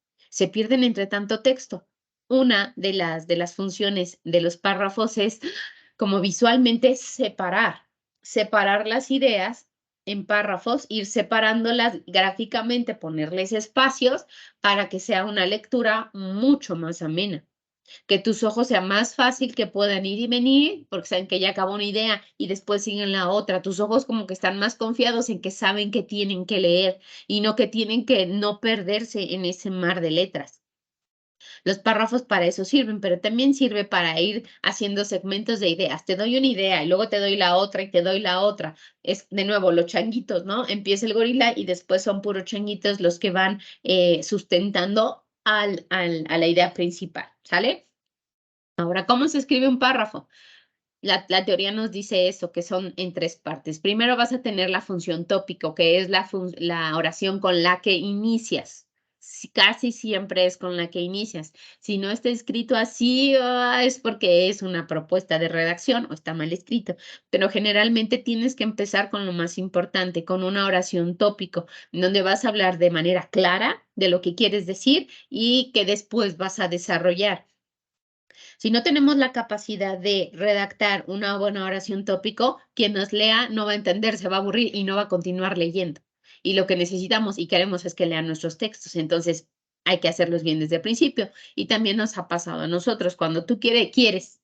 entre tanto texto. Una de las funciones de los párrafos es como visualmente separar las ideas en párrafos, ir separándolas gráficamente, ponerles espacios para que sea una lectura mucho más amena. Que tus ojos sea más fácil que puedan ir y venir, porque saben que ya acabó una idea y después siguen la otra. Tus ojos como que están más confiados en que saben que tienen que leer y no que tienen que no perderse en ese mar de letras. Los párrafos para eso sirven, pero también sirve para ir haciendo segmentos de ideas. Te doy una idea y luego te doy la otra y te doy la otra. Es de nuevo los changuitos, ¿no? Empieza el gorila y después son puros changuitos los que van sustentando a la idea principal, ¿sale? Ahora, ¿cómo se escribe un párrafo? La teoría nos dice eso, que son en tres partes. Primero vas a tener la función tópico, que es la oración con la que inicias. casi siempre es con la que inicias. Si no está escrito así, es porque es una propuesta de redacción o está mal escrito. Pero generalmente tienes que empezar con lo más importante, con una oración tópico, donde vas a hablar de manera clara de lo que quieres decir y que después vas a desarrollar. Si no tenemos la capacidad de redactar una buena oración tópico, quien nos lea no va a entender, se va a aburrir y no va a continuar leyendo. Y lo que necesitamos y queremos es que lean nuestros textos. Entonces, hay que hacerlos bien desde el principio. Y también nos ha pasado a nosotros, cuando tú quieres,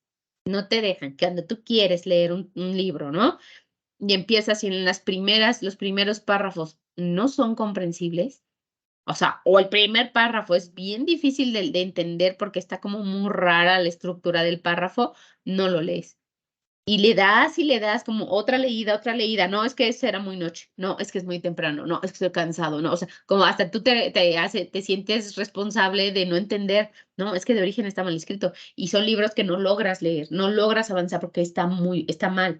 no te dejan, cuando tú quieres leer un libro, ¿no? Y empiezas y en los primeros párrafos no son comprensibles, o sea, o el primer párrafo es bien difícil de entender porque está como muy rara la estructura del párrafo, no lo lees. Y le das como otra leída. No, es que será muy noche. No, es que es muy temprano. No, es que estoy cansado. No, o sea, como hasta tú te sientes responsable de no entender. No, es que de origen está mal escrito. Y son libros que no logras leer, no logras avanzar porque está mal.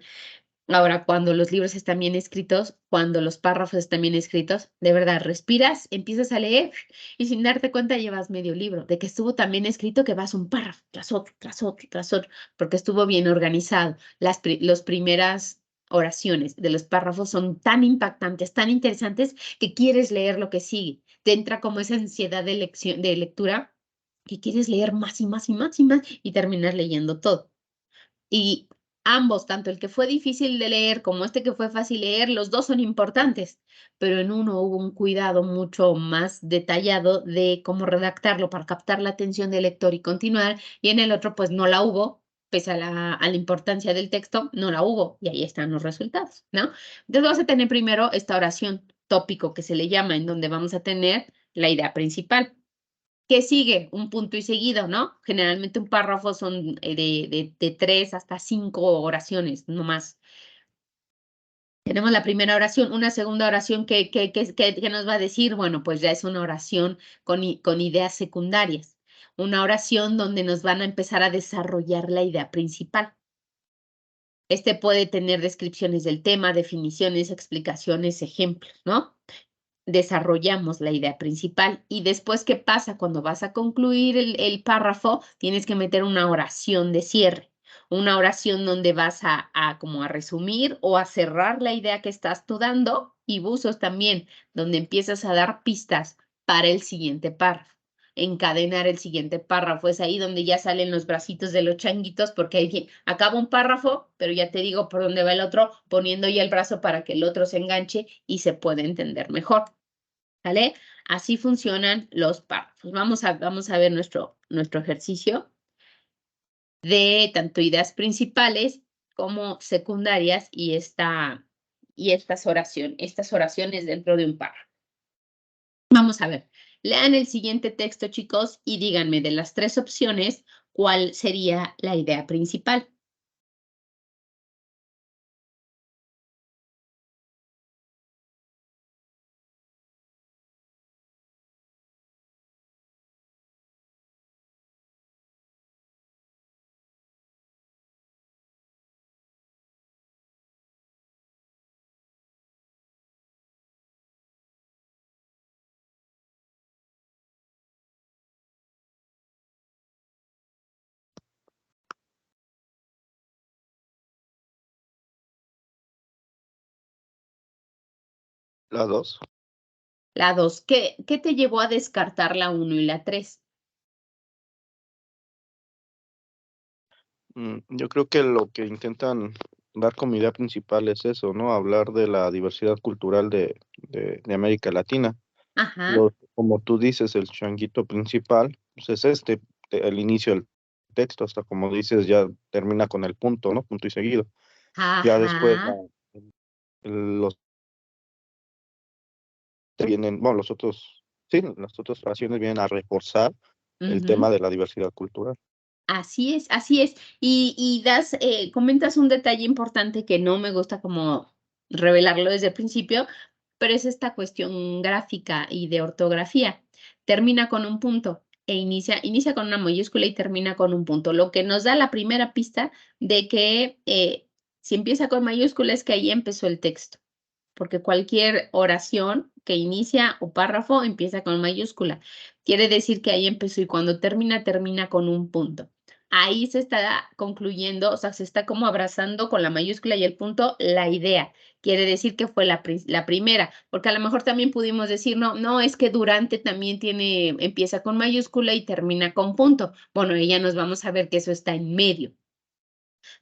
Ahora, cuando los libros están bien escritos, cuando los párrafos están bien escritos, de verdad, respiras, empiezas a leer y sin darte cuenta llevas medio libro, de que estuvo tan bien escrito que vas un párrafo tras otro, tras otro, tras otro, porque estuvo bien organizado. Las primeras oraciones de los párrafos son tan impactantes, tan interesantes, que quieres leer lo que sigue. Te entra como esa ansiedad de lectura que quieres leer más y más y más y más y terminas leyendo todo. Y ambos, tanto el que fue difícil de leer como este que fue fácil leer, los dos son importantes, pero en uno hubo un cuidado mucho más detallado de cómo redactarlo para captar la atención del lector y continuar, y en el otro pues no la hubo, pese a la importancia del texto, no la hubo, y ahí están los resultados, ¿no? Entonces vamos a tener primero esta oración tópico que se le llama, en donde vamos a tener la idea principal. ¿Qué sigue? Un punto y seguido, ¿no? Generalmente un párrafo son de 3 hasta 5 oraciones, no más. Tenemos la primera oración, una segunda oración que nos va a decir, bueno, pues ya es una oración con ideas secundarias, una oración donde nos van a empezar a desarrollar la idea principal. Este puede tener descripciones del tema, definiciones, explicaciones, ejemplos, ¿no? Desarrollamos la idea principal. Y después, ¿qué pasa? Cuando vas a concluir el párrafo, tienes que meter una oración de cierre, una oración donde vas como a resumir o a cerrar la idea que estás tú dando, y buzos también, donde empiezas a dar pistas para el siguiente párrafo. Encadenar el siguiente párrafo, es ahí donde ya salen los bracitos de los changuitos, porque ahí acaba un párrafo, pero ya te digo por dónde va el otro, poniendo ya el brazo para que el otro se enganche y se pueda entender mejor. ¿Vale? Así funcionan los párrafos. Vamos a ver nuestro ejercicio de tanto ideas principales como secundarias y estas oraciones dentro de un párrafo. Vamos a ver. Lean el siguiente texto, chicos, y díganme de las 3 opciones, ¿cuál sería la idea principal? La 2. La 2. ¿Qué te llevó a descartar la 1 y la 3? Yo creo que lo que intentan dar como idea principal es eso, ¿no? Hablar de la diversidad cultural de América Latina. Ajá, Como tú dices, el changuito principal, pues es el inicio del texto, hasta como dices, ya termina con el punto, ¿no? Punto y seguido. Ya después ajá. los vienen, bueno, sí, las otras oraciones vienen a reforzar el tema de la diversidad cultural. Así es, así es. Y comentas un detalle importante que no me gusta como revelarlo desde el principio, pero es esta cuestión gráfica y de ortografía. Termina con un punto e inicia con una mayúscula y termina con un punto, lo que nos da la primera pista de que si empieza con mayúscula es que ahí empezó el texto, porque cualquier oración que inicia o párrafo empieza con mayúscula. Quiere decir que ahí empezó y cuando termina con un punto. Ahí se está concluyendo, o sea, se está como abrazando con la mayúscula y el punto la idea. Quiere decir que fue la primera, porque a lo mejor también pudimos decir, no, es que durante también empieza con mayúscula y termina con punto. Bueno, ya nos vamos a ver que eso está en medio.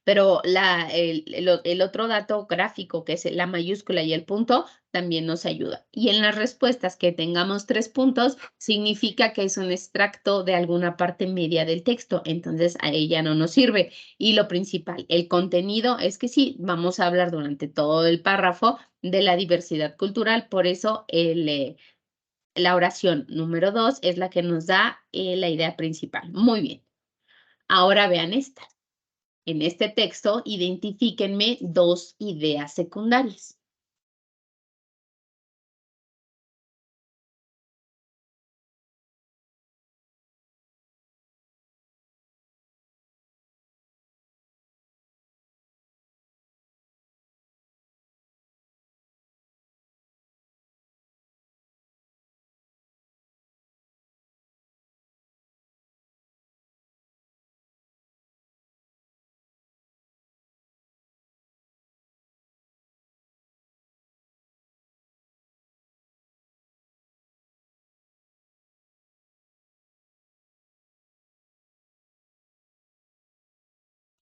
Pero el otro dato gráfico, que es la mayúscula y el punto, también nos ayuda. Y en las respuestas que tengamos 3 puntos, significa que es un extracto de alguna parte media del texto, entonces a ella no nos sirve. Y lo principal, el contenido, es que sí, vamos a hablar durante todo el párrafo de la diversidad cultural, por eso la oración número 2 es la que nos da la idea principal. Muy bien. Ahora vean esta. En este texto, identifíquenme 2 ideas secundarias.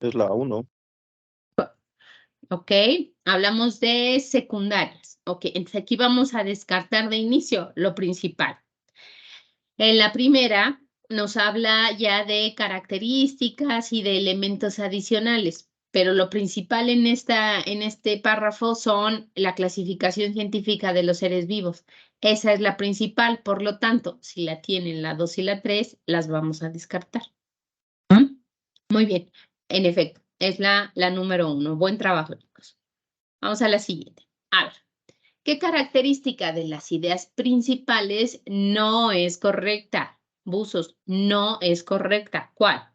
Es la 1. ¿Ok? Hablamos de secundarias. Ok, entonces aquí vamos a descartar de inicio lo principal. En la primera nos habla ya de características y de elementos adicionales, pero lo principal en este párrafo son la clasificación científica de los seres vivos. Esa es la principal, por lo tanto, si la tienen la 2 y la 3, las vamos a descartar. Muy bien, en efecto, es la número 1. Buen trabajo, chicos. Vamos a la siguiente. A ver, ¿qué característica de las ideas principales no es correcta? Buzos, no es correcta. ¿Cuál?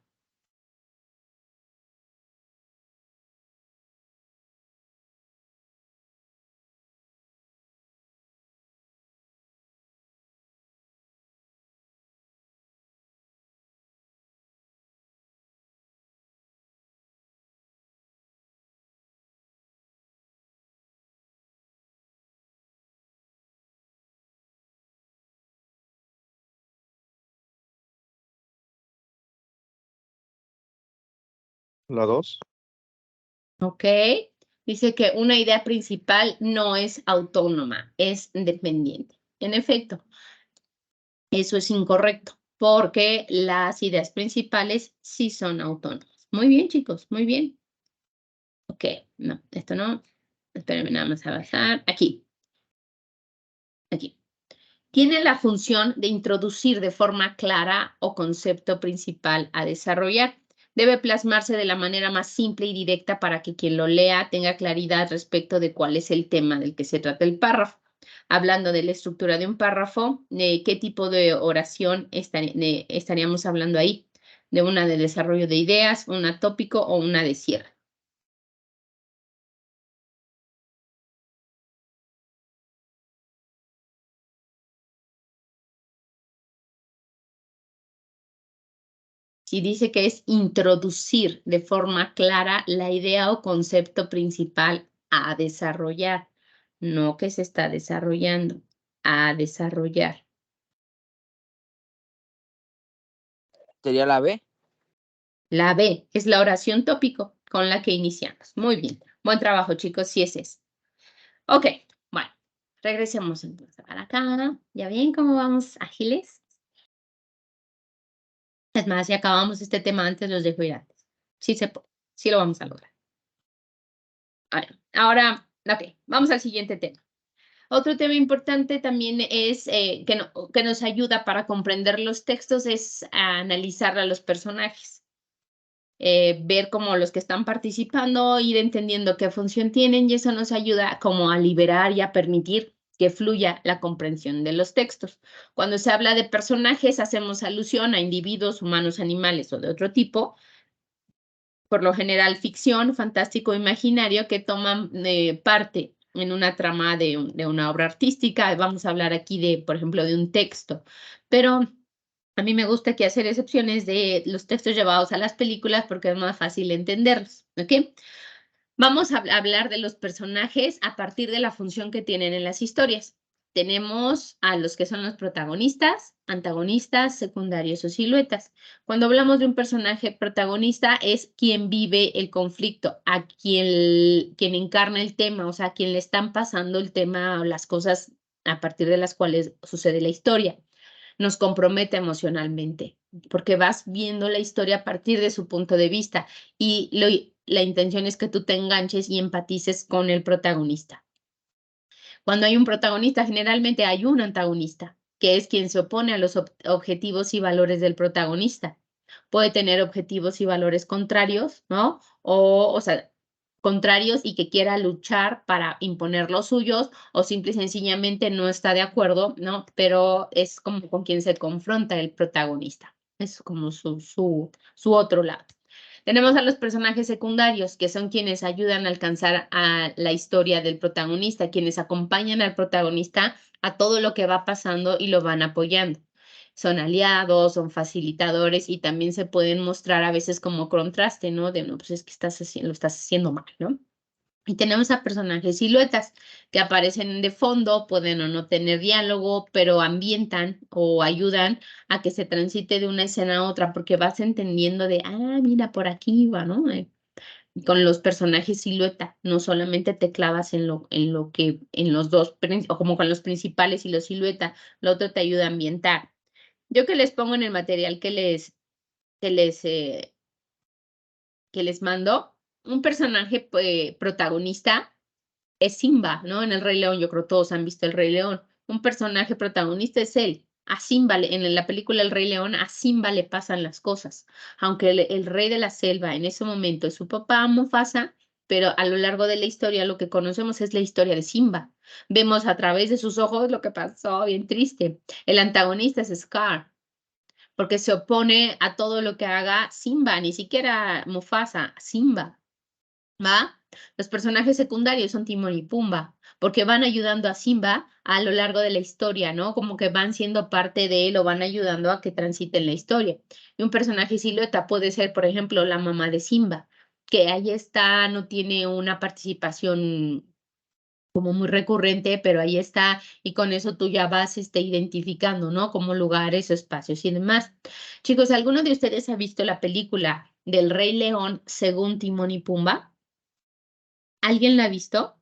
La 2. Ok. Dice que una idea principal no es autónoma, es independiente. En efecto, eso es incorrecto, porque las ideas principales sí son autónomas. Muy bien, chicos, muy bien. Ok, no, esto no. Espérenme nada más a bajar. Aquí. Aquí. Tiene la función de introducir de forma clara o concepto principal a desarrollar. Debe plasmarse de la manera más simple y directa para que quien lo lea tenga claridad respecto de cuál es el tema del que se trata el párrafo. Hablando de la estructura de un párrafo, ¿qué tipo de oración estaríamos hablando ahí? ¿De una de desarrollo de ideas, una tópico o una de cierre? Si dice que es introducir de forma clara la idea o concepto principal a desarrollar, no que se está desarrollando, a desarrollar. ¿Sería la B? La B es la oración tópico con la que iniciamos. Muy bien. Buen trabajo, chicos, si es eso. Ok, bueno, regresemos entonces para acá. ¿Ya ven cómo vamos ágiles? Es más, si acabamos este tema antes, los dejo ir antes. Sí se puede, sí lo vamos a lograr. Ahora, ok, vamos al siguiente tema. Otro tema importante también es que nos ayuda para comprender los textos es analizar a los personajes. Ver cómo los que están participando, ir entendiendo qué función tienen y eso nos ayuda como a liberar y a permitir que fluya la comprensión de los textos. Cuando se habla de personajes, hacemos alusión a individuos, humanos, animales o de otro tipo, por lo general ficción, fantástico, imaginario, que toman parte en una trama de una obra artística. Vamos a hablar aquí de, por ejemplo, de un texto. Pero a mí me gusta aquí hacer excepciones de los textos llevados a las películas porque es más fácil entenderlos, ¿ok? Vamos a hablar de los personajes a partir de la función que tienen en las historias. Tenemos a los que son los protagonistas, antagonistas, secundarios o siluetas. Cuando hablamos de un personaje protagonista es quien vive el conflicto, a quien encarna el tema, o sea, a quien le están pasando el tema o las cosas a partir de las cuales sucede la historia. Nos compromete emocionalmente, porque vas viendo la historia a partir de su punto de vista y la intención es que tú te enganches y empatices con el protagonista. Cuando hay un protagonista, generalmente hay un antagonista, que es quien se opone a los objetivos y valores del protagonista. Puede tener objetivos y valores contrarios, ¿no? O sea, contrarios y que quiera luchar para imponer los suyos o simple y sencillamente no está de acuerdo, ¿no? Pero es como con quien se confronta el protagonista. Es como su otro lado. Tenemos a los personajes secundarios, que son quienes ayudan a alcanzar a la historia del protagonista, quienes acompañan al protagonista a todo lo que va pasando y lo van apoyando. Son aliados, son facilitadores y también se pueden mostrar a veces como contraste, ¿no? De, no, pues es que lo estás haciendo mal, ¿no? Y tenemos a personajes siluetas que aparecen de fondo, pueden o no tener diálogo, pero ambientan o ayudan a que se transite de una escena a otra, porque vas entendiendo de, mira, por aquí va, ¿no? Con los personajes silueta, no solamente te clavas en los dos, o como con los principales y los silueta, lo otro te ayuda a ambientar. Yo que les pongo en el material que les mando, un personaje protagonista es Simba, ¿no? En El Rey León, yo creo que todos han visto El Rey León. Un personaje protagonista es él. A Simba, en la película El Rey León, a Simba le pasan las cosas. Aunque el rey de la selva en ese momento es su papá, Mufasa, pero a lo largo de la historia lo que conocemos es la historia de Simba. Vemos a través de sus ojos lo que pasó, bien triste. El antagonista es Scar, porque se opone a todo lo que haga Simba, ni siquiera Mufasa, Simba, ¿va? Los personajes secundarios son Timón y Pumba, porque van ayudando a Simba a lo largo de la historia, ¿no? Como que van siendo parte de él o van ayudando a que transiten la historia. Y un personaje silueta puede ser, por ejemplo, la mamá de Simba, que ahí está, no tiene una participación como muy recurrente, pero ahí está, y con eso tú ya vas identificando, ¿no? Como lugares, espacios y demás. Chicos, ¿alguno de ustedes ha visto la película del Rey León según Timón y Pumba? ¿Alguien la ha visto?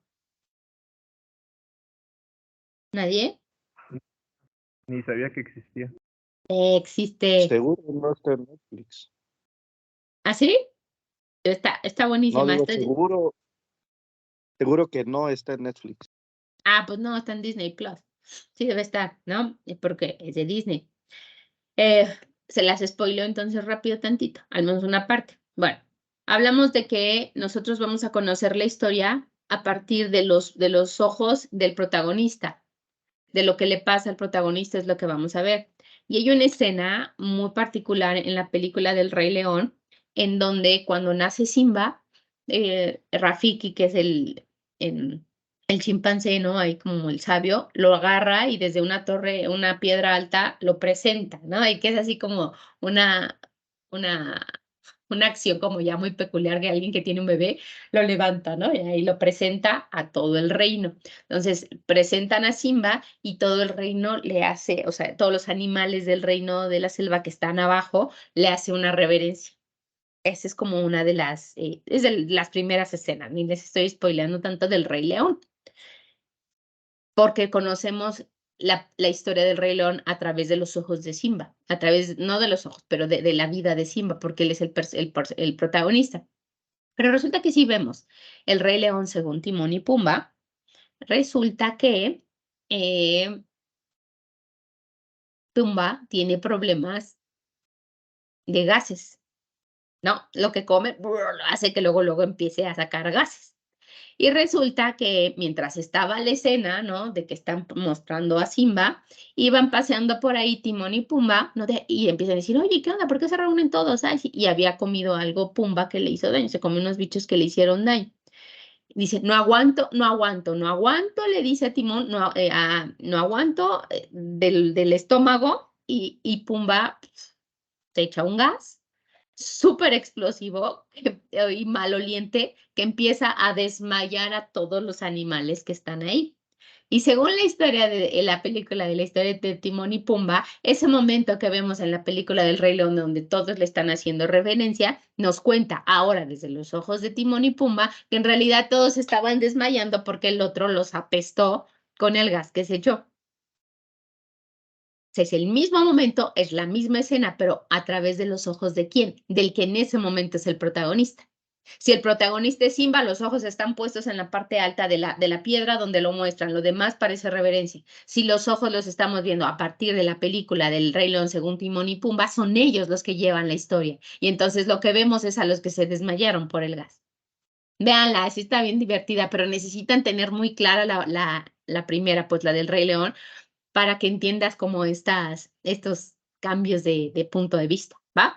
¿Nadie? Ni sabía que existía. Existe. Seguro no está en Netflix. ¿Ah, sí? Está No, buenísima. digo, seguro que no está en Netflix. Pues no, está en Disney Plus. Sí, debe estar, ¿no? Porque es de Disney. Se las spoileo entonces rápido tantito, al menos una parte. Bueno, hablamos de que nosotros vamos a conocer la historia a partir de los ojos del protagonista. De lo que le pasa al protagonista es lo que vamos a ver. Y hay una escena muy particular en la película del Rey León, en donde cuando nace Simba, Rafiki, que es el chimpancé, ¿no? Ahí como el sabio, lo agarra y desde una torre, una piedra alta, lo presenta, ¿no? Y que es así como una, una, una acción como ya muy peculiar de alguien que tiene un bebé, lo levanta, ¿no? Y ahí lo presenta a todo el reino. Entonces, presentan a Simba y todo el reino le hace, o sea, todos los animales del reino de la selva que están abajo, le hace una reverencia. Esa es como una de es de las primeras escenas, ni les estoy spoileando tanto del Rey León, porque conocemos la historia del Rey León a través de los ojos de Simba, a través, no de los ojos, pero de la vida de Simba, porque él es el protagonista. Pero resulta que si vemos el Rey León según Timón y Pumba, resulta que Pumba tiene problemas de gases, ¿no? Lo que come hace que luego empiece a sacar gases. Y resulta que mientras estaba la escena, ¿no? De que están mostrando a Simba, iban paseando por ahí Timón y Pumba, ¿no? Y empiezan a decir, oye, ¿qué onda? ¿Por qué se reúnen todos? Ay, sí. Y había comido algo Pumba que le hizo daño, se comió unos bichos que le hicieron daño. Dice, no aguanto, no aguanto, no aguanto, le dice a Timón, no aguanto del estómago y Pumba se echa un gas súper explosivo y maloliente que empieza a desmayar a todos los animales que están ahí. Y según la historia de la película, de la historia de Timón y Pumba, ese momento que vemos en la película del Rey León, donde todos le están haciendo reverencia, nos cuenta ahora desde los ojos de Timón y Pumba que en realidad todos estaban desmayando porque el otro los apestó con el gas que se echó. Es el mismo momento, es la misma escena, pero a través de los ojos de quién, del que en ese momento es el protagonista. Si el protagonista es Simba, los ojos están puestos en la parte alta de la piedra donde lo muestran, lo demás parece reverencia. Si los ojos los estamos viendo a partir de la película del Rey León según Timón y Pumba, son ellos los que llevan la historia. Y entonces lo que vemos es a los que se desmayaron por el gas. Véanla, sí está bien divertida, pero necesitan tener muy clara la primera, pues la del Rey León, para que entiendas como estos cambios de punto de vista, ¿va?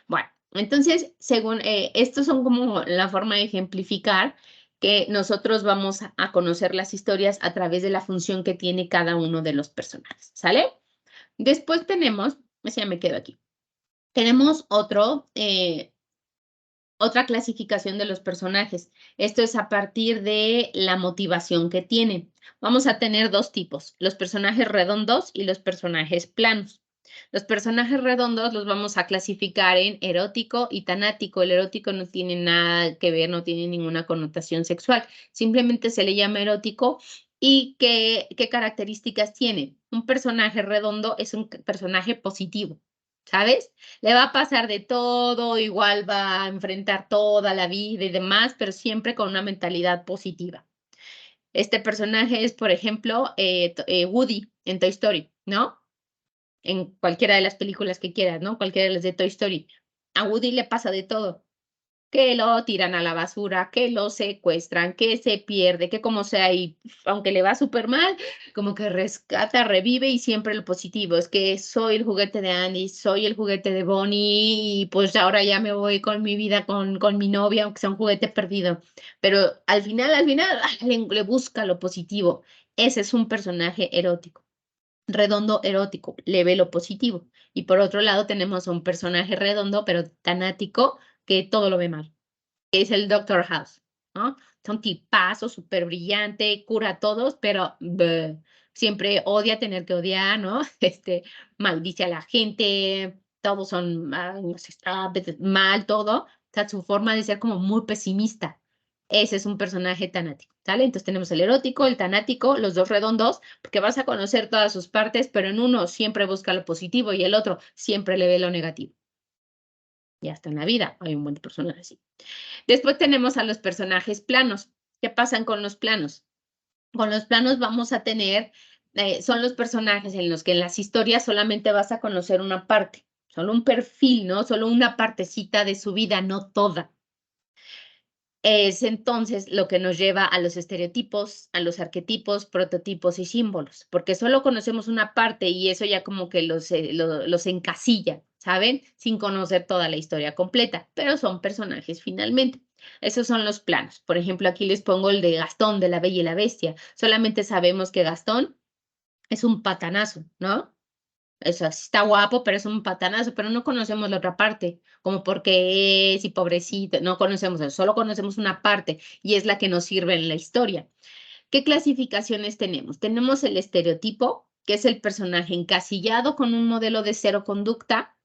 Bueno, entonces, según estos son como la forma de ejemplificar que nosotros vamos a conocer las historias a través de la función que tiene cada uno de los personajes, ¿sale? Después tenemos, ya me quedo aquí, tenemos otra clasificación de los personajes. Esto es a partir de la motivación que tienen. Vamos a tener dos tipos, los personajes redondos y los personajes planos. Los personajes redondos los vamos a clasificar en erótico y tanático. El erótico no tiene nada que ver, no tiene ninguna connotación sexual. Simplemente se le llama erótico. ¿Y qué características tiene? Un personaje redondo es un personaje positivo. ¿Sabes? Le va a pasar de todo, igual va a enfrentar toda la vida y demás, pero siempre con una mentalidad positiva. Este personaje es, por ejemplo, Woody en Toy Story, ¿no? En cualquiera de las películas que quieras, ¿no? Cualquiera de las de Toy Story. A Woody le pasa de todo. Que lo tiran a la basura, que lo secuestran, que se pierde, que como sea, y aunque le va súper mal, como que rescata, revive y siempre lo positivo. Es que soy el juguete de Andy, soy el juguete de Bonnie y pues ahora ya me voy con mi vida, con mi novia, aunque sea un juguete perdido. Pero al final, le busca lo positivo. Ese es un personaje erótico. Redondo erótico, le ve lo positivo. Y por otro lado tenemos a un personaje redondo, pero tanático, que todo lo ve mal, que es el Doctor House, ¿no? Es un tipazo súper brillante, cura a todos, pero siempre odia tener que odiar, ¿no? Maldice a la gente, todos son no sé, está mal todo. O sea, su forma de ser como muy pesimista. Ese es un personaje tanático, ¿sale? Entonces tenemos el erótico, el tanático, los dos redondos, porque vas a conocer todas sus partes, pero en uno siempre busca lo positivo y el otro siempre le ve lo negativo. Y hasta en la vida hay un buen personaje así. Después tenemos a los personajes planos. ¿Qué pasan con los planos? Con los planos vamos a tener, son los personajes en los que en las historias solamente vas a conocer una parte, solo un perfil, ¿no? Solo una partecita de su vida, no toda. Es entonces lo que nos lleva a los estereotipos, a los arquetipos, prototipos y símbolos, porque solo conocemos una parte y eso ya como que los encasilla, ¿saben? Sin conocer toda la historia completa, pero son personajes finalmente. Esos son los planos. Por ejemplo, aquí les pongo el de Gastón, de La Bella y la Bestia. Solamente sabemos que Gastón es un patanazo, ¿no? Eso sí está guapo, pero es un patanazo, pero no conocemos la otra parte, como por qué es y pobrecito, no conocemos eso, solo conocemos una parte y es la que nos sirve en la historia. ¿Qué clasificaciones tenemos? Tenemos el estereotipo, que es el personaje encasillado con un modelo de cero conducta,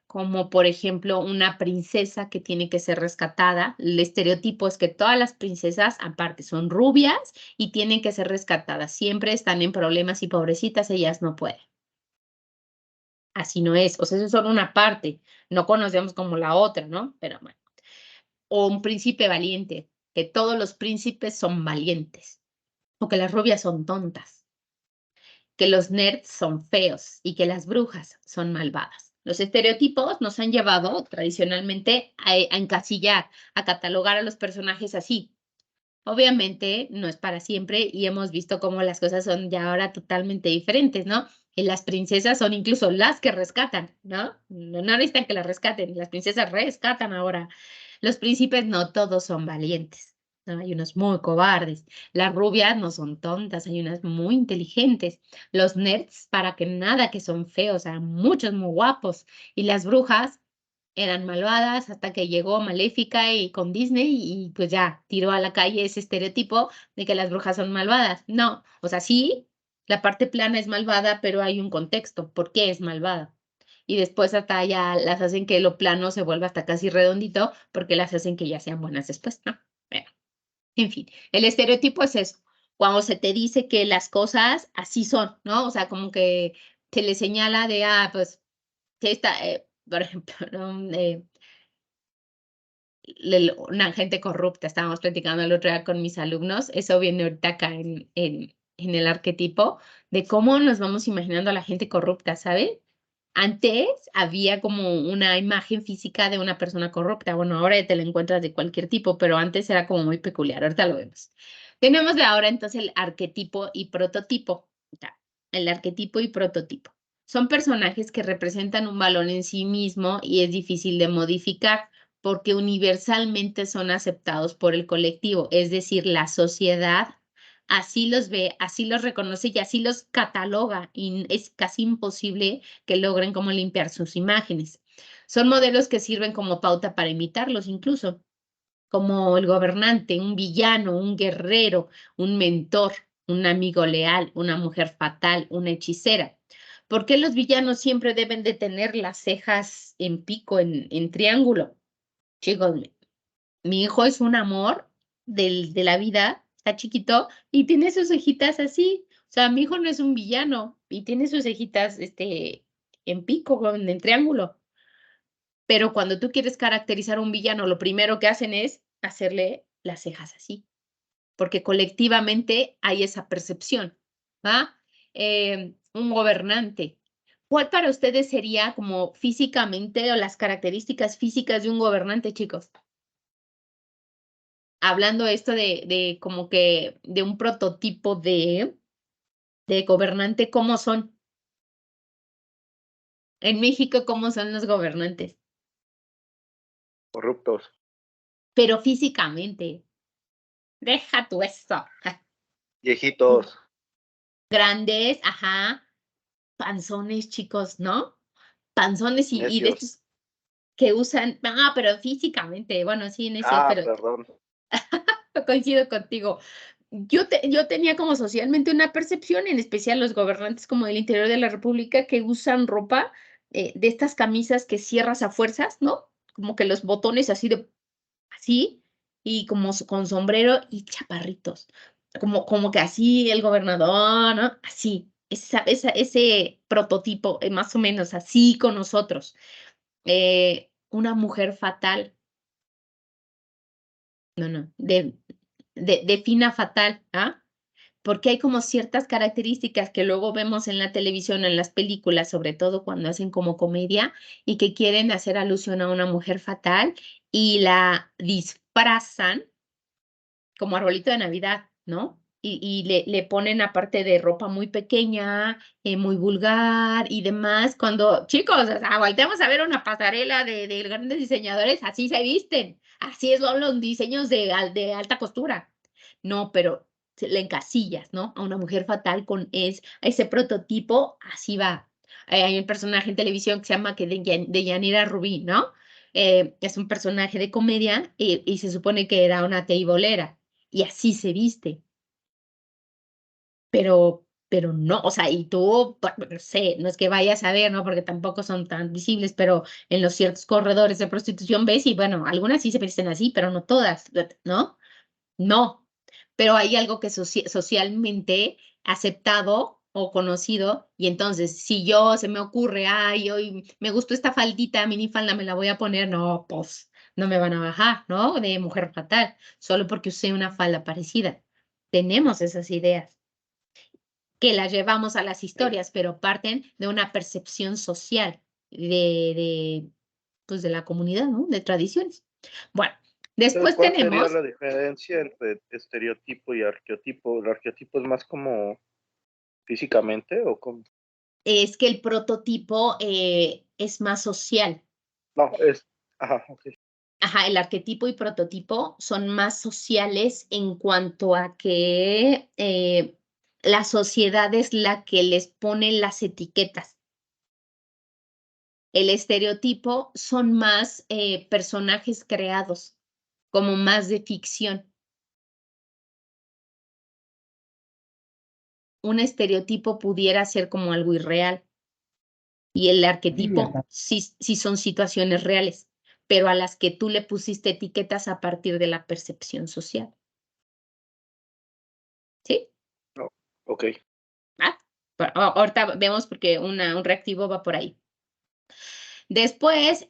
como por ejemplo una princesa que tiene que ser rescatada. El estereotipo es que todas las princesas, aparte, son rubias y tienen que ser rescatadas. Siempre están en problemas y pobrecitas, ellas no pueden. Así no es, o sea, eso es solo una parte, no conocemos como la otra, ¿no? Pero bueno. O un príncipe valiente, que todos los príncipes son valientes, o que las rubias son tontas, que los nerds son feos y que las brujas son malvadas. Los estereotipos nos han llevado tradicionalmente a encasillar, a catalogar a los personajes así. Obviamente no es para siempre y hemos visto cómo las cosas son ya ahora totalmente diferentes, ¿no? Y las princesas son incluso las que rescatan, ¿no? No necesitan que las rescaten, las princesas rescatan ahora. Los príncipes no todos son valientes. ¿no? Hay unos muy cobardes. Las rubias no son tontas, hay unas muy inteligentes. Los nerds, para que nada, que son feos, hay muchos muy guapos. Y las brujas eran malvadas hasta que llegó Maléfica y con Disney y pues ya tiró a la calle ese estereotipo de que las brujas son malvadas. No, o sea, sí, la parte plana es malvada, pero hay un contexto. ¿Por qué es malvada? Y después hasta ya las hacen que lo plano se vuelva hasta casi redondito porque las hacen que ya sean buenas después, ¿no? Bueno, en fin, el estereotipo es eso. Cuando se te dice que las cosas así son, ¿no? O sea, como que se le señala de, pues, que esta, por ejemplo, ¿no? Una gente corrupta, estábamos platicando el otro día con mis alumnos, eso viene ahorita acá en el arquetipo de cómo nos vamos imaginando a la gente corrupta, ¿sabe? Antes había como una imagen física de una persona corrupta, bueno, ahora ya te la encuentras de cualquier tipo, pero antes era como muy peculiar, ahorita lo vemos. Tenemos de ahora entonces el arquetipo y prototipo, ya, el arquetipo y prototipo. Son personajes que representan un valor en sí mismo y es difícil de modificar porque universalmente son aceptados por el colectivo, es decir, la sociedad así los ve, así los reconoce y así los cataloga y es casi imposible que logren como limpiar sus imágenes. Son modelos que sirven como pauta para imitarlos incluso, como el gobernante, un villano, un guerrero, un mentor, un amigo leal, una mujer fatal, una hechicera. ¿Por qué los villanos siempre deben de tener las cejas en pico, en triángulo? Chicos, mi hijo es un amor de la vida, está chiquito y tiene sus cejitas así. O sea, mi hijo no es un villano y tiene sus cejitas en pico, en triángulo. Pero cuando tú quieres caracterizar a un villano, lo primero que hacen es hacerle las cejas así, porque colectivamente hay esa percepción, ¿va? Un gobernante. ¿Cuál para ustedes sería como físicamente o las características físicas de un gobernante, chicos? Hablando esto de como que de un prototipo de gobernante, ¿cómo son? En México, ¿cómo son los gobernantes? Corruptos. Pero físicamente, deja tú eso. Viejitos. Grandes, ajá, panzones, chicos, ¿no? Panzones y de Necios. estos que usan, pero físicamente, bueno, sí, necios, pero Perdón. coincido contigo. Yo tenía como socialmente una percepción, en especial los gobernantes como del interior de la República, que usan ropa de estas camisas que cierras a fuerzas, ¿no? Como que los botones así, y como con sombrero y chaparritos. Como que así el gobernador, ¿no? Así, ese prototipo, más o menos así con nosotros. Una mujer fatal. No, defina fatal, ¿ah? Porque hay como ciertas características que luego vemos en la televisión, en las películas, sobre todo cuando hacen como comedia y que quieren hacer alusión a una mujer fatal y la disfrazan como arbolito de Navidad, ¿no? Y le ponen aparte de ropa muy pequeña, muy vulgar y demás, cuando, chicos, o sea, volteamos a ver una pasarela de grandes diseñadores, así se visten, así son los diseños de alta costura. No, pero le encasillas, ¿no? A una mujer fatal con ese prototipo, así va. Hay un personaje en televisión que se llama Deyanira Rubí, ¿no? Es un personaje de comedia y se supone que era una teibolera y así se viste. Pero no, o sea, y tú, no sé, no es que vayas a ver, ¿no? Porque tampoco son tan visibles, pero en los ciertos corredores de prostitución ves y bueno, algunas sí se visten así, pero no todas, ¿no? No, pero hay algo que es socialmente aceptado o conocido y entonces si yo se me ocurre, ay, hoy me gustó esta faldita, minifalda, me la voy a poner, no, pues no me van a bajar, ¿no? De mujer fatal, solo porque usé una falda parecida. Tenemos esas ideas que las llevamos a las historias, pero parten de una percepción social pues de la comunidad, ¿no? De tradiciones. Bueno, después ¿Cuál sería tenemos... la diferencia entre estereotipo y arqueotipo? ¿El arqueotipo es más como físicamente o como? Es que el prototipo es más social. No, ajá, ok. Ajá, el arquetipo y prototipo son más sociales en cuanto a que la sociedad es la que les pone las etiquetas. El estereotipo son más personajes creados, como más de ficción. Un estereotipo pudiera ser como algo irreal y el arquetipo sí son situaciones reales, pero a las que tú le pusiste etiquetas a partir de la percepción social. ¿Sí? Ok. Ahorita vemos porque un reactivo va por ahí. Después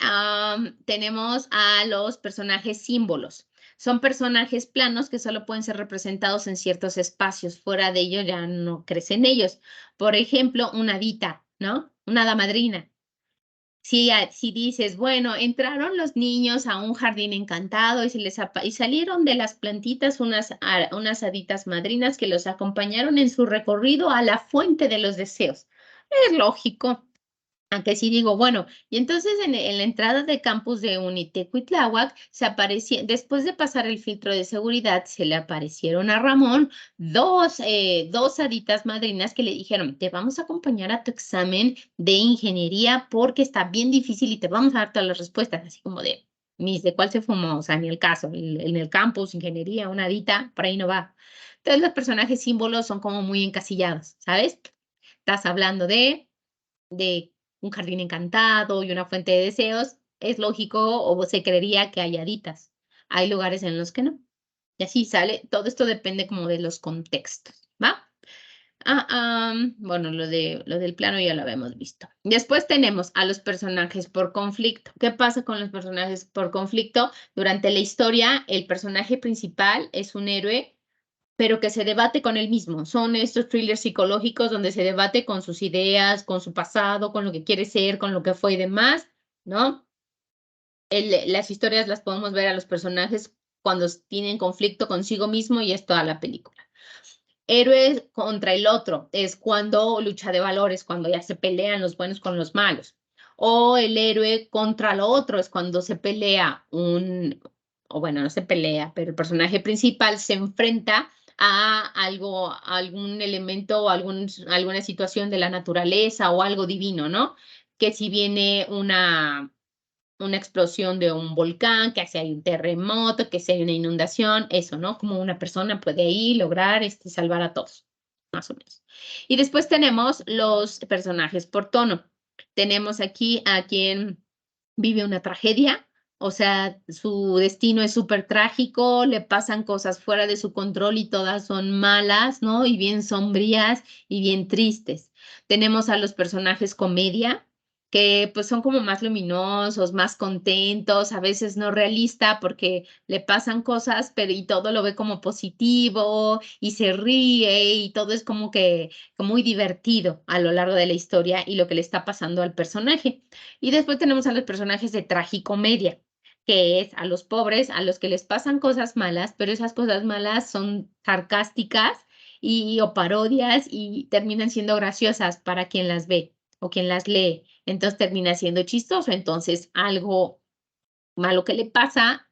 tenemos a los personajes símbolos. Son personajes planos que solo pueden ser representados en ciertos espacios. Fuera de ello ya no crecen ellos. Por ejemplo, una hadita, ¿no? Una hada madrina. Si dices, bueno, entraron los niños a un jardín encantado y salieron de las plantitas unas haditas madrinas que los acompañaron en su recorrido a la fuente de los deseos. Es lógico. Aunque sí digo, bueno, y entonces en la entrada de campus de Unitecuitláhuac después de pasar el filtro de seguridad, se le aparecieron a Ramón dos haditas madrinas que le dijeron, te vamos a acompañar a tu examen de ingeniería porque está bien difícil y te vamos a dar todas las respuestas, así como ni de cuál se fumó, o sea, ni el caso, en el campus, ingeniería, una hadita, por ahí no va. Entonces los personajes símbolos son como muy encasillados, ¿sabes? Estás hablando de un jardín encantado y una fuente de deseos, es lógico o se creería que hay haditas. Hay lugares en los que no. Y así sale, todo esto depende como de los contextos, ¿va? Bueno, lo del plano ya lo habíamos visto. Después tenemos a los personajes por conflicto. ¿Qué pasa con los personajes por conflicto? Durante la historia, el personaje principal es un héroe pero que se debate con él mismo. Son estos thrillers psicológicos donde se debate con sus ideas, con su pasado, con lo que quiere ser, con lo que fue y demás, ¿no? Las historias las podemos ver a los personajes cuando tienen conflicto consigo mismo y es toda la película. Héroes contra el otro es cuando lucha de valores, cuando ya se pelean los buenos con los malos. O el héroe contra lo otro es cuando se pelea o bueno, no se pelea, pero el personaje principal se enfrenta a algún elemento o alguna situación de la naturaleza o algo divino, ¿no? Que si viene una explosión de un volcán, que si hay un terremoto, que si hay una inundación, eso, ¿no? Como una persona puede ahí lograr salvar a todos, más o menos. Y después tenemos los personajes por tono. Tenemos aquí a quien vive una tragedia, o sea, su destino es súper trágico, le pasan cosas fuera de su control y todas son malas, ¿no? Y bien sombrías y bien tristes. Tenemos a los personajes comedia, que pues son como más luminosos, más contentos, a veces no realista porque le pasan cosas, pero y todo lo ve como positivo y se ríe y todo es como que muy divertido a lo largo de la historia y lo que le está pasando al personaje. Y después tenemos a los personajes de tragicomedia, que es a los pobres, a los que les pasan cosas malas, pero esas cosas malas son sarcásticas o parodias y terminan siendo graciosas para quien las ve o quien las lee. Entonces termina siendo chistoso. Entonces algo malo que le pasa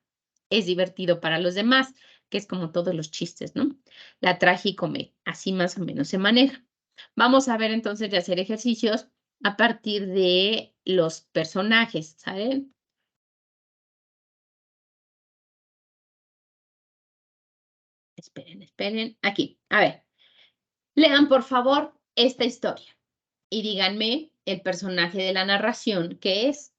es divertido para los demás, que es como todos los chistes, ¿no? La tragicomedia, así más o menos se maneja. Vamos a ver entonces de hacer ejercicios a partir de los personajes, ¿saben? Esperen. Aquí, a ver. Lean, por favor, esta historia y díganme el personaje de la narración que es.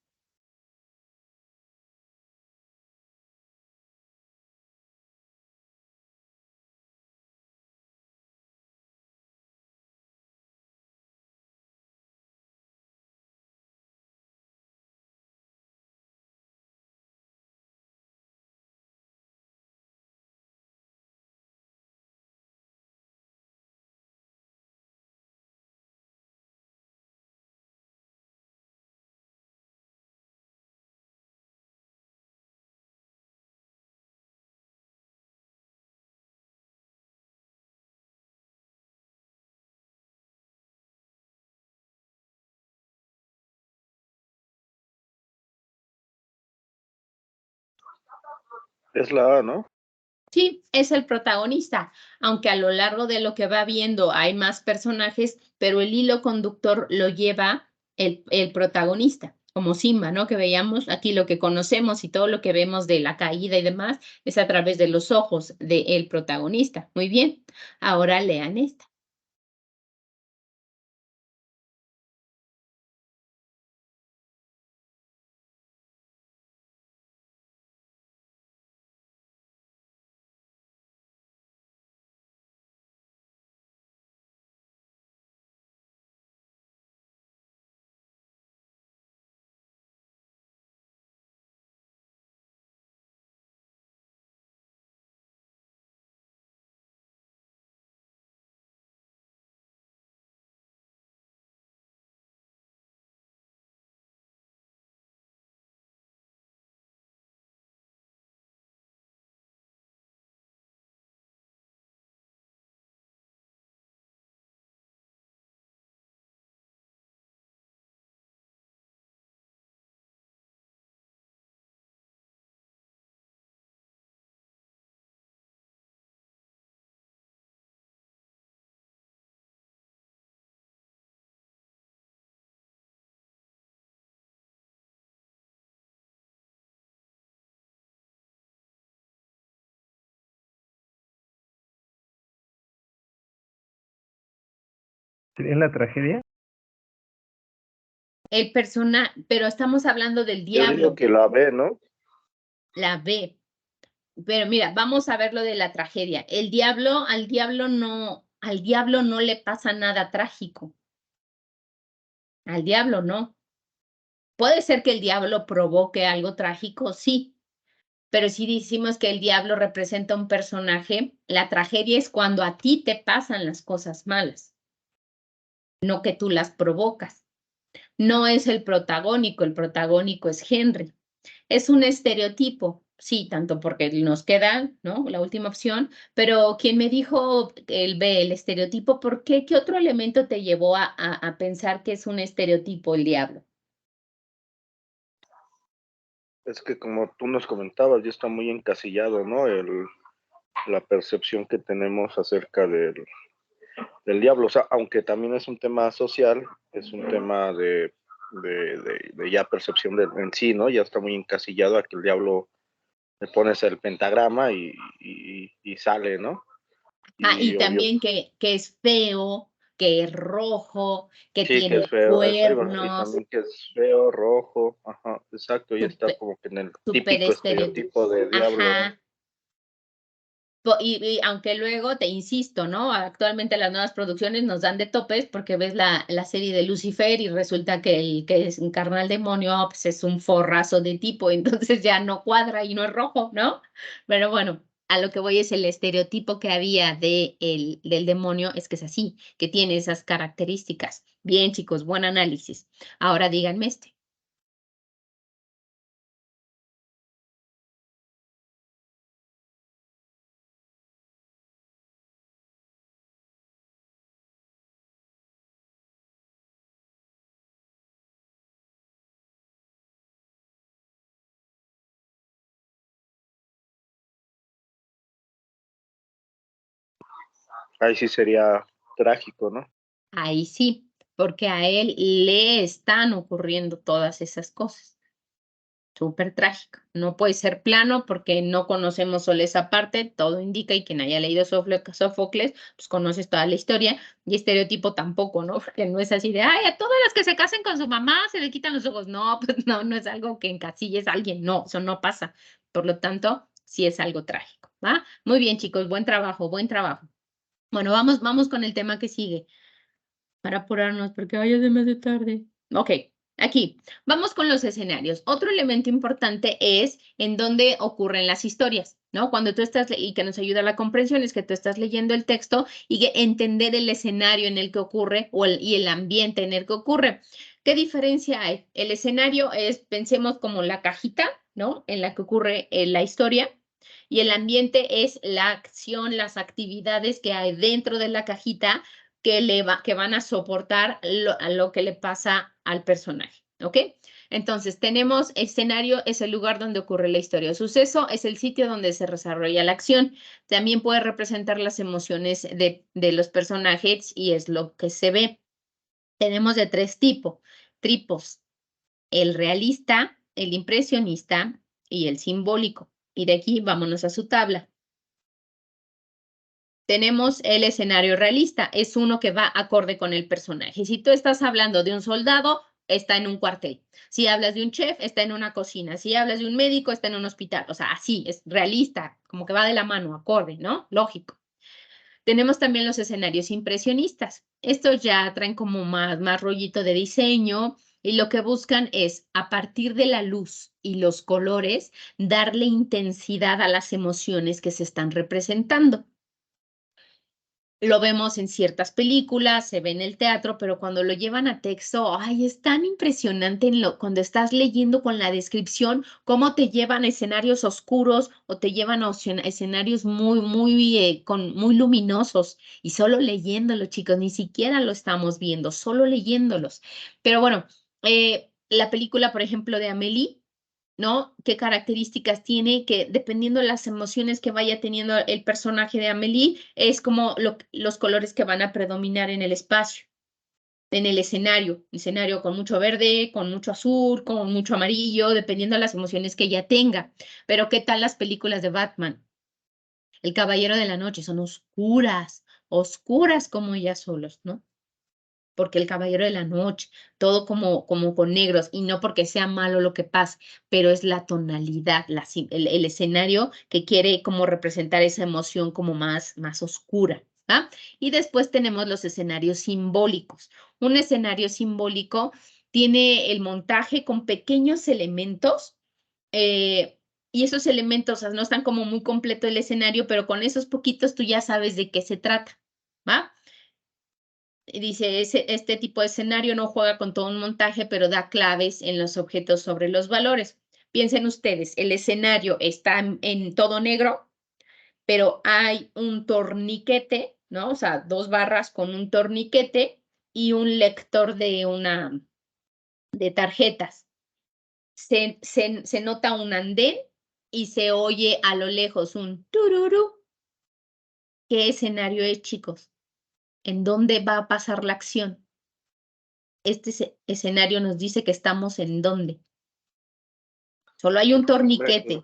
Es la A, ¿no? Sí, es el protagonista, aunque a lo largo de lo que va viendo hay más personajes, pero el hilo conductor lo lleva el protagonista, como Simba, ¿no? Que veíamos aquí lo que conocemos y todo lo que vemos de la caída y demás es a través de los ojos del protagonista. Muy bien, ahora lean esta. ¿Sería la tragedia? El personaje, pero estamos hablando del Yo digo diablo, que la B, ¿no? la B. Pero mira, vamos a ver lo de la tragedia. El diablo, al diablo no le pasa nada trágico. Al diablo no. Puede ser que el diablo provoque algo trágico, sí, pero si decimos que el diablo representa un personaje, la tragedia es cuando a ti te pasan las cosas malas, no que tú las provocas. No es el protagónico es Henry. Es un estereotipo, sí, tanto porque nos queda, ¿no? La última opción, pero quien me dijo el estereotipo, ¿por qué? ¿Qué otro elemento te llevó a pensar que es un estereotipo el diablo? Es que como tú nos comentabas, ya está muy encasillado, ¿no? La percepción que tenemos acerca del diablo. O sea, aunque también es un tema social, es un tema de ya percepción en sí, ¿no? Ya está muy encasillado a que el diablo le pones el pentagrama y sale, ¿no? Y Obvio, también que es feo, que es rojo, que sí, que es tiene feo, eso iba, y cuernos, también que es feo, rojo, ajá, exacto, ya está súper, como que en el súper típico estereotipo. estereotipo de diablo, ¿no? Ajá. Y aunque luego te insisto, ¿no? Actualmente las nuevas producciones nos dan de topes porque ves la serie de Lucifer y resulta que el que es un carnal demonio pues es un forrazo de tipo, entonces ya no cuadra y no es rojo, ¿no? Pero bueno, a lo que voy es el estereotipo que había del demonio es que es así, que tiene esas características. Bien, chicos, buen análisis. Ahora díganme este. Ahí sí sería trágico, ¿no? Ahí sí, porque a él le están ocurriendo todas esas cosas. Súper trágico. No puede ser plano porque no conocemos solo esa parte, todo indica, y quien haya leído Sófocles, pues conoces toda la historia, y estereotipo tampoco, ¿no? Porque no es así de, ay, a todas las que se casen con su mamá se le quitan los ojos. No, pues no es algo que encasilles a alguien, no, eso no pasa. Por lo tanto, sí es algo trágico, ¿va? Muy bien, chicos, buen trabajo, buen trabajo. Bueno, vamos con el tema que sigue para apurarnos, porque ay, ya se me hace tarde. Ok, aquí, vamos con los escenarios. Otro elemento importante es en dónde ocurren las historias, ¿no? Cuando tú estás, y que nos ayuda a la comprensión, es que tú estás leyendo el texto y que entender el escenario en el que ocurre y el ambiente en el que ocurre. ¿Qué diferencia hay? El escenario es, pensemos como la cajita, ¿no? En la que ocurre la historia. Y el ambiente es la acción, las actividades que hay dentro de la cajita que van a soportar a lo que le pasa al personaje. ¿Ok? Entonces, tenemos escenario, es el lugar donde ocurre la historia. Suceso es el sitio donde se desarrolla la acción. También puede representar las emociones de los personajes y es lo que se ve. Tenemos de 3 tipos, el realista, el impresionista y el simbólico. Y de aquí vámonos a su tabla. Tenemos el escenario realista, es uno que va acorde con el personaje. Si tú estás hablando de un soldado, está en un cuartel. Si hablas de un chef, está en una cocina. Si hablas de un médico, está en un hospital. O sea, así, es realista, como que va de la mano, acorde, ¿no? Lógico. Tenemos también los escenarios impresionistas. Estos ya traen como más rollito de diseño y lo que buscan es, a partir de la luz y los colores, darle intensidad a las emociones que se están representando. Lo vemos en ciertas películas, se ve en el teatro, pero cuando lo llevan a texto, ay, es tan impresionante cuando estás leyendo con la descripción, cómo te llevan a escenarios oscuros o te llevan a escenarios muy luminosos. Y solo leyéndolo, chicos, ni siquiera lo estamos viendo, solo leyéndolos. Pero bueno, la película, por ejemplo, de Amélie, ¿no? ¿Qué características tiene? Que dependiendo de las emociones que vaya teniendo el personaje de Amélie, es como los colores que van a predominar en el espacio, en el escenario con mucho verde, con mucho azul, con mucho amarillo, dependiendo de las emociones que ella tenga. Pero ¿qué tal las películas de Batman? El Caballero de la Noche son oscuras como ellas solos, ¿no? Porque el Caballero de la Noche, todo como con negros, y no porque sea malo lo que pasa, pero es la tonalidad, el escenario que quiere como representar esa emoción como más oscura. ¿Ah? Y después tenemos los escenarios simbólicos. Un escenario simbólico tiene el montaje con pequeños elementos, y esos elementos, o sea, no están como muy completo el escenario, pero con esos poquitos tú ya sabes de qué se trata, ¿va? Y dice, este tipo de escenario no juega con todo un montaje, pero da claves en los objetos sobre los valores. Piensen ustedes, el escenario está en todo negro, pero hay un torniquete, ¿no? O sea, 2 barras con un torniquete y un lector de tarjetas. Se nota un andén y se oye a lo lejos un tururú. ¿Qué escenario es, chicos? ¿En dónde va a pasar la acción? Este escenario nos dice que estamos en dónde. Solo hay un torniquete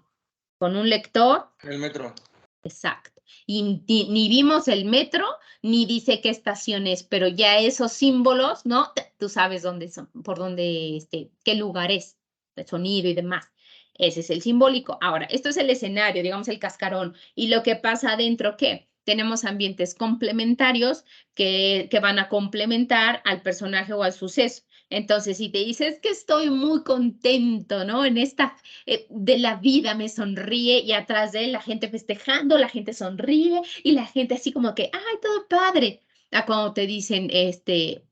con un lector. El metro. Exacto. Y ni vimos el metro, ni dice qué estación es, pero ya esos símbolos, ¿no? Tú sabes dónde son, por dónde, qué lugar es, el sonido y demás. Ese es el simbólico. Ahora, esto es el escenario, digamos el cascarón. ¿Y lo que pasa adentro qué? Tenemos ambientes complementarios que van a complementar al personaje o al suceso. Entonces, si te dices que estoy muy contento, ¿no? En esta de la vida me sonríe y atrás de él la gente festejando, la gente sonríe y la gente así como que, ay, todo padre. A cuando te dicen,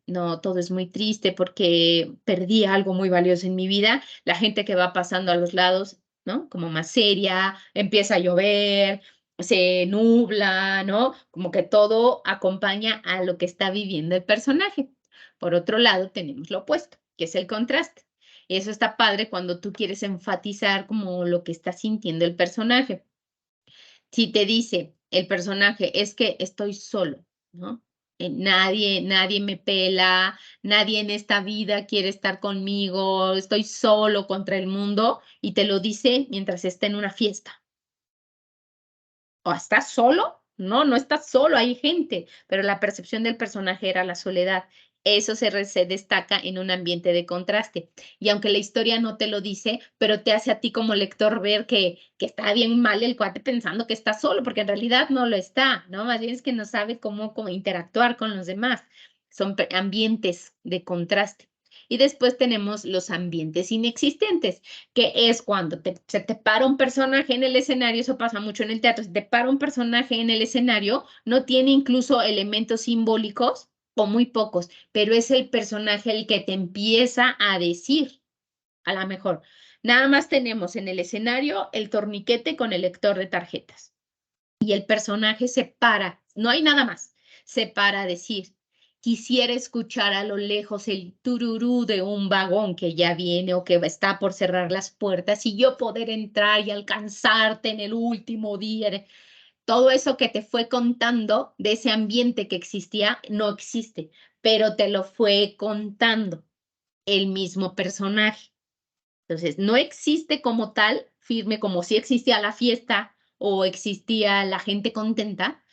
no, todo es muy triste porque perdí algo muy valioso en mi vida, la gente que va pasando a los lados, ¿no? Como más seria, empieza a llover, se nubla, ¿no? Como que todo acompaña a lo que está viviendo el personaje. Por otro lado, tenemos lo opuesto, que es el contraste. Y eso está padre cuando tú quieres enfatizar como lo que está sintiendo el personaje. Si te dice el personaje, es que estoy solo, ¿no? Nadie me pela, nadie en esta vida quiere estar conmigo, estoy solo contra el mundo, y te lo dice mientras está en una fiesta. ¿O estás solo? No, no estás solo, hay gente, pero la percepción del personaje era la soledad. Eso se destaca en un ambiente de contraste. Y aunque la historia no te lo dice, pero te hace a ti como lector ver que está bien mal el cuate pensando que está solo, porque en realidad no lo está, ¿no? Más bien es que no sabe cómo interactuar con los demás. Son ambientes de contraste. Y después tenemos los ambientes inexistentes, que es cuando se te para un personaje en el escenario, eso pasa mucho en el teatro, se te para un personaje en el escenario, no tiene incluso elementos simbólicos o muy pocos, pero es el personaje el que te empieza a decir, a lo mejor. Nada más tenemos en el escenario el torniquete con el lector de tarjetas y el personaje se para, no hay nada más, se para a decir, quisiera escuchar a lo lejos el tururú de un vagón que ya viene o que está por cerrar las puertas y yo poder entrar y alcanzarte en el último día. Todo eso que te fue contando de ese ambiente que existía no existe, pero te lo fue contando el mismo personaje. Entonces, no existe como tal, firme, como si existía la fiesta o existía la gente contenta,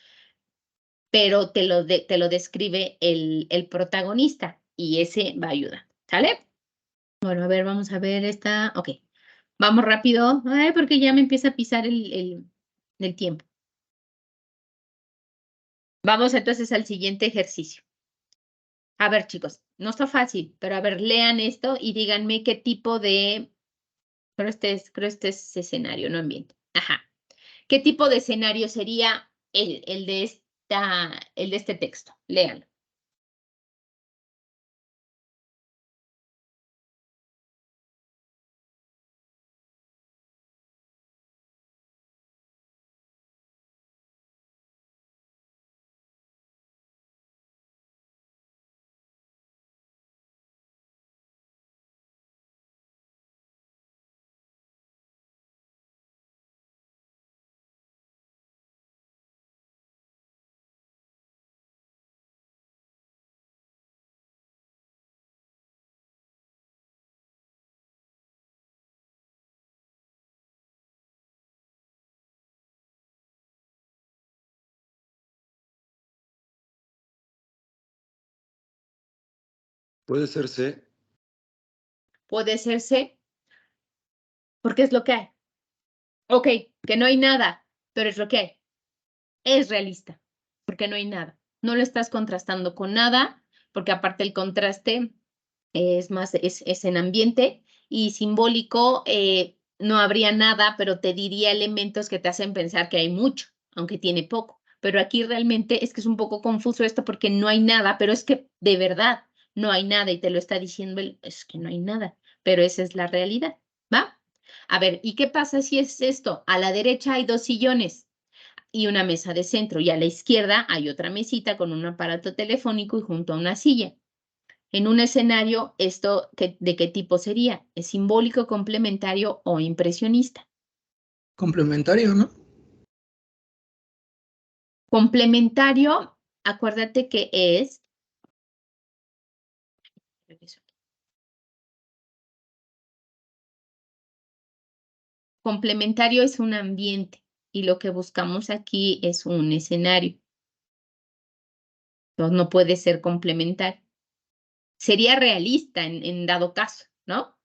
pero te lo describe el protagonista y ese va a ayudar. ¿Sale? Bueno, a ver, vamos a ver esta. Ok, vamos rápido. Ay, porque ya me empieza a pisar el tiempo. Vamos entonces al siguiente ejercicio. A ver, chicos, no está fácil, pero a ver, lean esto y díganme qué tipo de... creo este es escenario, no ambiente. Ajá. ¿Qué tipo de escenario sería el de este texto? Léanlo. Puede ser C. Puede ser C, porque es lo que hay. Ok, que no hay nada, pero es lo que hay. Es realista, porque no hay nada. No lo estás contrastando con nada, porque aparte el contraste es más, es en ambiente y simbólico, no habría nada, pero te diría elementos que te hacen pensar que hay mucho, aunque tiene poco. Pero aquí realmente es que es un poco confuso esto porque no hay nada, pero es que de verdad no hay nada y te lo está diciendo él, es que no hay nada, pero esa es la realidad, ¿va? A ver, ¿y qué pasa si es esto? A la derecha hay 2 sillones y una mesa de centro y a la izquierda hay otra mesita con un aparato telefónico y junto a una silla. En un escenario, ¿esto de qué tipo sería? ¿Es simbólico, complementario o impresionista? Complementario, ¿no? Complementario, acuérdate que es... Complementario es un ambiente y lo que buscamos aquí es un escenario. Entonces no puede ser complementario. Sería realista en dado caso, ¿no?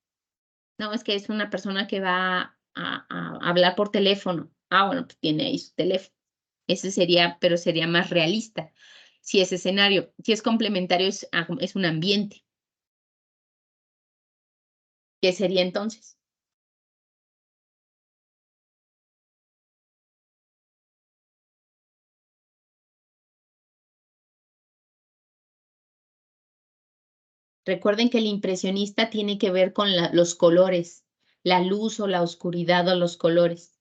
No, es que es una persona que va a hablar por teléfono. Ah, bueno, pues tiene ahí su teléfono. Ese sería, pero sería más realista. Si es escenario, si es complementario, es un ambiente. ¿Qué sería entonces? Recuerden que el impresionista tiene que ver con los colores, la luz o la oscuridad o los colores.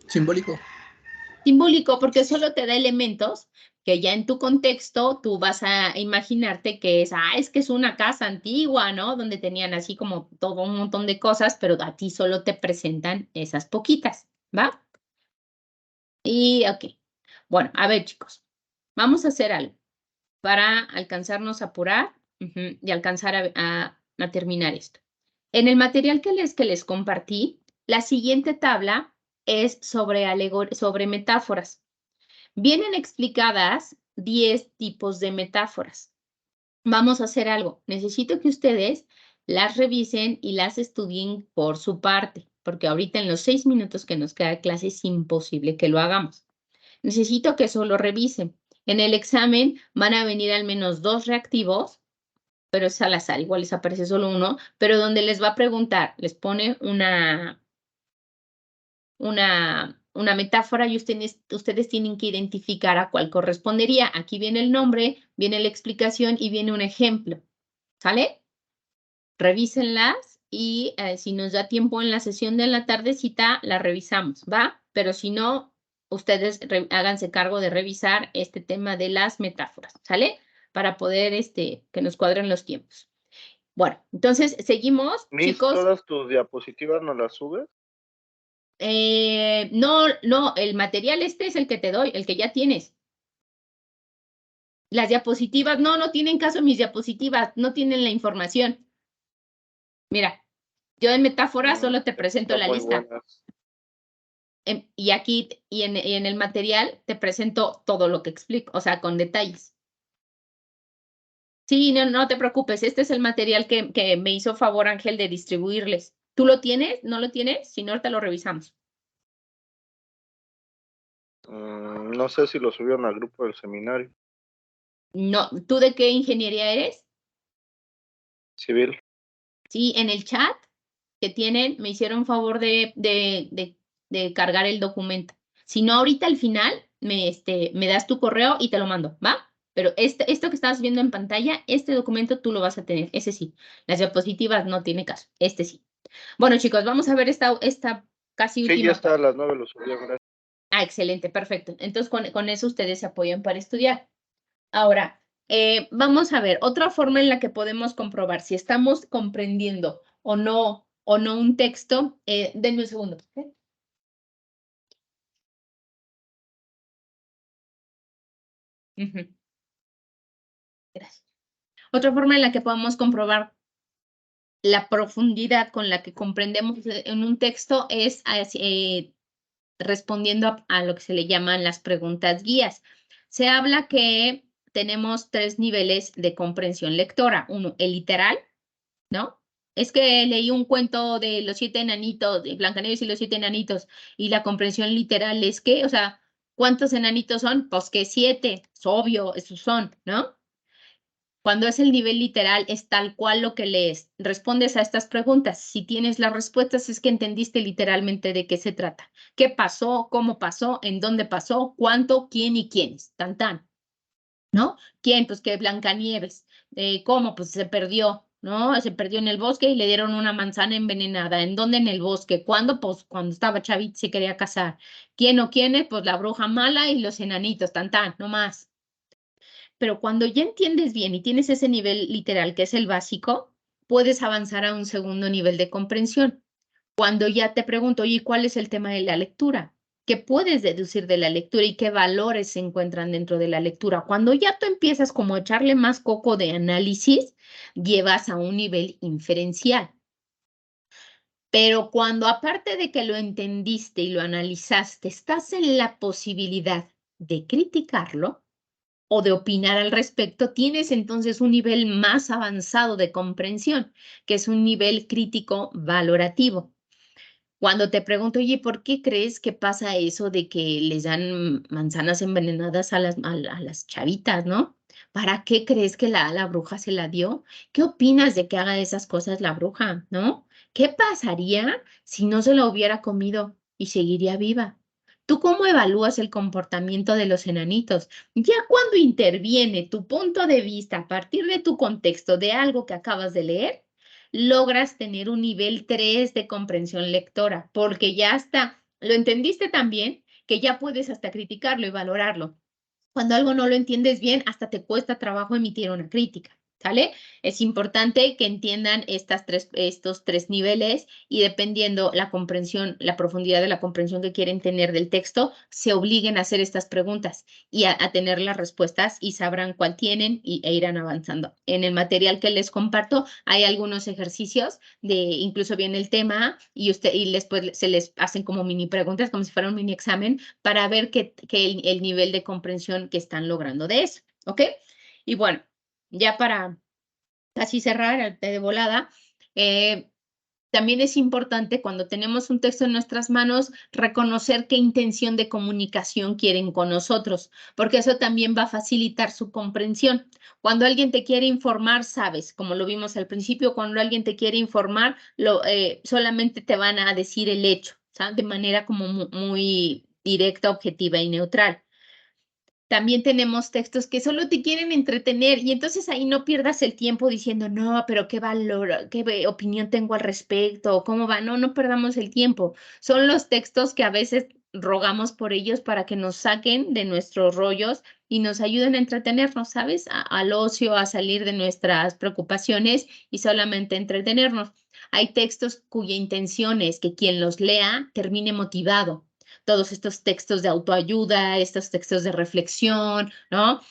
Simbólico. Simbólico porque solo te da elementos que ya en tu contexto tú vas a imaginarte que es que es una casa antigua, ¿no? Donde tenían así como todo un montón de cosas, pero a ti solo te presentan esas poquitas, ¿va? Y ok. Bueno, a ver, chicos, vamos a hacer algo para alcanzarnos a apurar y alcanzar a terminar esto. En el material que les compartí, la siguiente tabla es sobre metáforas. Vienen explicadas 10 tipos de metáforas. Vamos a hacer algo. Necesito que ustedes las revisen y las estudien por su parte, porque ahorita en los 6 minutos que nos queda de clase es imposible que lo hagamos. Necesito que solo revisen. En el examen van a venir al menos 2 reactivos, pero es al azar, igual les aparece solo uno, pero donde les va a preguntar, les pone un una metáfora y ustedes tienen que identificar a cuál correspondería. Aquí viene el nombre, viene la explicación y viene un ejemplo. ¿Sale? Revísenlas y si nos da tiempo en la sesión de la tardecita, la revisamos, ¿va? Pero si no, ustedes háganse cargo de revisar este tema de las metáforas, ¿sale? Para poder que nos cuadren los tiempos. Bueno, entonces seguimos, Miss, chicos. ¿todas tus diapositivas no las subes? No, el material es el que te doy, el que ya tienes. Las diapositivas, no tienen caso mis diapositivas, no tienen la información. Mira, yo en metáfora solo te presento la lista. Y aquí, y en el material te presento todo lo que explico, o sea, con detalles. Sí, no te preocupes, este es el material que me hizo favor Ángel de distribuirles. ¿Tú lo tienes? ¿No lo tienes? Si no, ahorita lo revisamos. No sé si lo subieron al grupo del seminario. No, ¿tú de qué ingeniería eres? Civil. Sí, en el chat que tienen, me hicieron favor de cargar el documento. Si no, ahorita al final me das tu correo y te lo mando, ¿va? Pero esto que estás viendo en pantalla, este documento tú lo vas a tener, ese sí. Las diapositivas no tiene caso, este sí. Bueno, chicos, vamos a ver esta casi última. Sí, ya está a las 9, lo subieron, gracias. Ah, excelente, perfecto. Entonces, con eso ustedes se apoyan para estudiar. Ahora, vamos a ver, otra forma en la que podemos comprobar si estamos comprendiendo o no un texto. Denme un segundo. ¿Okay? Gracias. Otra forma en la que podemos comprobar la profundidad con la que comprendemos en un texto es respondiendo a lo que se le llaman las preguntas guías. Se habla que tenemos 3 niveles de comprensión lectora. Uno, el literal, ¿no? Es que leí un cuento de los 7 enanitos, de Blancanieves y los 7 enanitos, y la comprensión literal es que, o sea, ¿cuántos enanitos son? Pues que 7, es obvio, esos son, ¿no? Cuando es el nivel literal, es tal cual lo que lees. Respondes a estas preguntas. Si tienes las respuestas, es que entendiste literalmente de qué se trata. ¿Qué pasó? ¿Cómo pasó? ¿En dónde pasó? ¿Cuánto? ¿Quién y quiénes? Tan, tan. ¿No? ¿Quién? Pues que Blancanieves. ¿Cómo? Pues se perdió, ¿no? Se perdió en el bosque y le dieron una manzana envenenada. ¿En dónde? En el bosque. ¿Cuándo? Pues cuando estaba chavita se quería casar. ¿Quién o quiénes? Pues la bruja mala y los enanitos, tan, tan, no más. Pero cuando ya entiendes bien y tienes ese nivel literal, que es el básico, puedes avanzar a un segundo nivel de comprensión. Cuando ya te pregunto, oye, ¿cuál es el tema de la lectura? ¿Qué puedes deducir de la lectura y qué valores se encuentran dentro de la lectura? Cuando ya tú empiezas como a echarle más coco de análisis, llevas a un nivel inferencial. Pero cuando aparte de que lo entendiste y lo analizaste, estás en la posibilidad de criticarlo, o de opinar al respecto, tienes entonces un nivel más avanzado de comprensión, que es un nivel crítico valorativo. Cuando te pregunto, oye, ¿por qué crees que pasa eso de que les dan manzanas envenenadas a las chavitas, ¿no? ¿Para qué crees que la bruja se la dio? ¿Qué opinas de que haga esas cosas la bruja, no? ¿Qué pasaría si no se la hubiera comido y seguiría viva? ¿Tú cómo evalúas el comportamiento de los enanitos? Ya cuando interviene tu punto de vista a partir de tu contexto de algo que acabas de leer, logras tener un nivel 3 de comprensión lectora, porque ya está, lo entendiste tan bien que ya puedes hasta criticarlo y valorarlo. Cuando algo no lo entiendes bien, hasta te cuesta trabajo emitir una crítica. ¿Sale? Es importante que entiendan estos 3 niveles y dependiendo la comprensión, la profundidad de la comprensión que quieren tener del texto, se obliguen a hacer estas preguntas y a tener las respuestas y sabrán cuál tienen e irán avanzando. En el material que les comparto hay algunos ejercicios incluso viene el tema y después se les hacen como mini preguntas, como si fuera un mini examen para ver el nivel de comprensión que están logrando de eso. ¿Ok? Y bueno, ya para casi cerrar de volada, también es importante cuando tenemos un texto en nuestras manos reconocer qué intención de comunicación quieren con nosotros, porque eso también va a facilitar su comprensión. Cuando alguien te quiere informar, sabes, como lo vimos al principio, cuando alguien te quiere informar, solamente te van a decir el hecho, ¿sabes? De manera como muy directa, objetiva y neutral. También tenemos textos que solo te quieren entretener y entonces ahí no pierdas el tiempo diciendo, no, pero qué valor, qué opinión tengo al respecto, cómo va. No, no perdamos el tiempo. Son los textos que a veces rogamos por ellos para que nos saquen de nuestros rollos y nos ayuden a entretenernos, ¿sabes? Al ocio, a salir de nuestras preocupaciones y solamente entretenernos. Hay textos cuya intención es que quien los lea termine motivado. Todos estos textos de autoayuda, estos textos de reflexión, ¿no?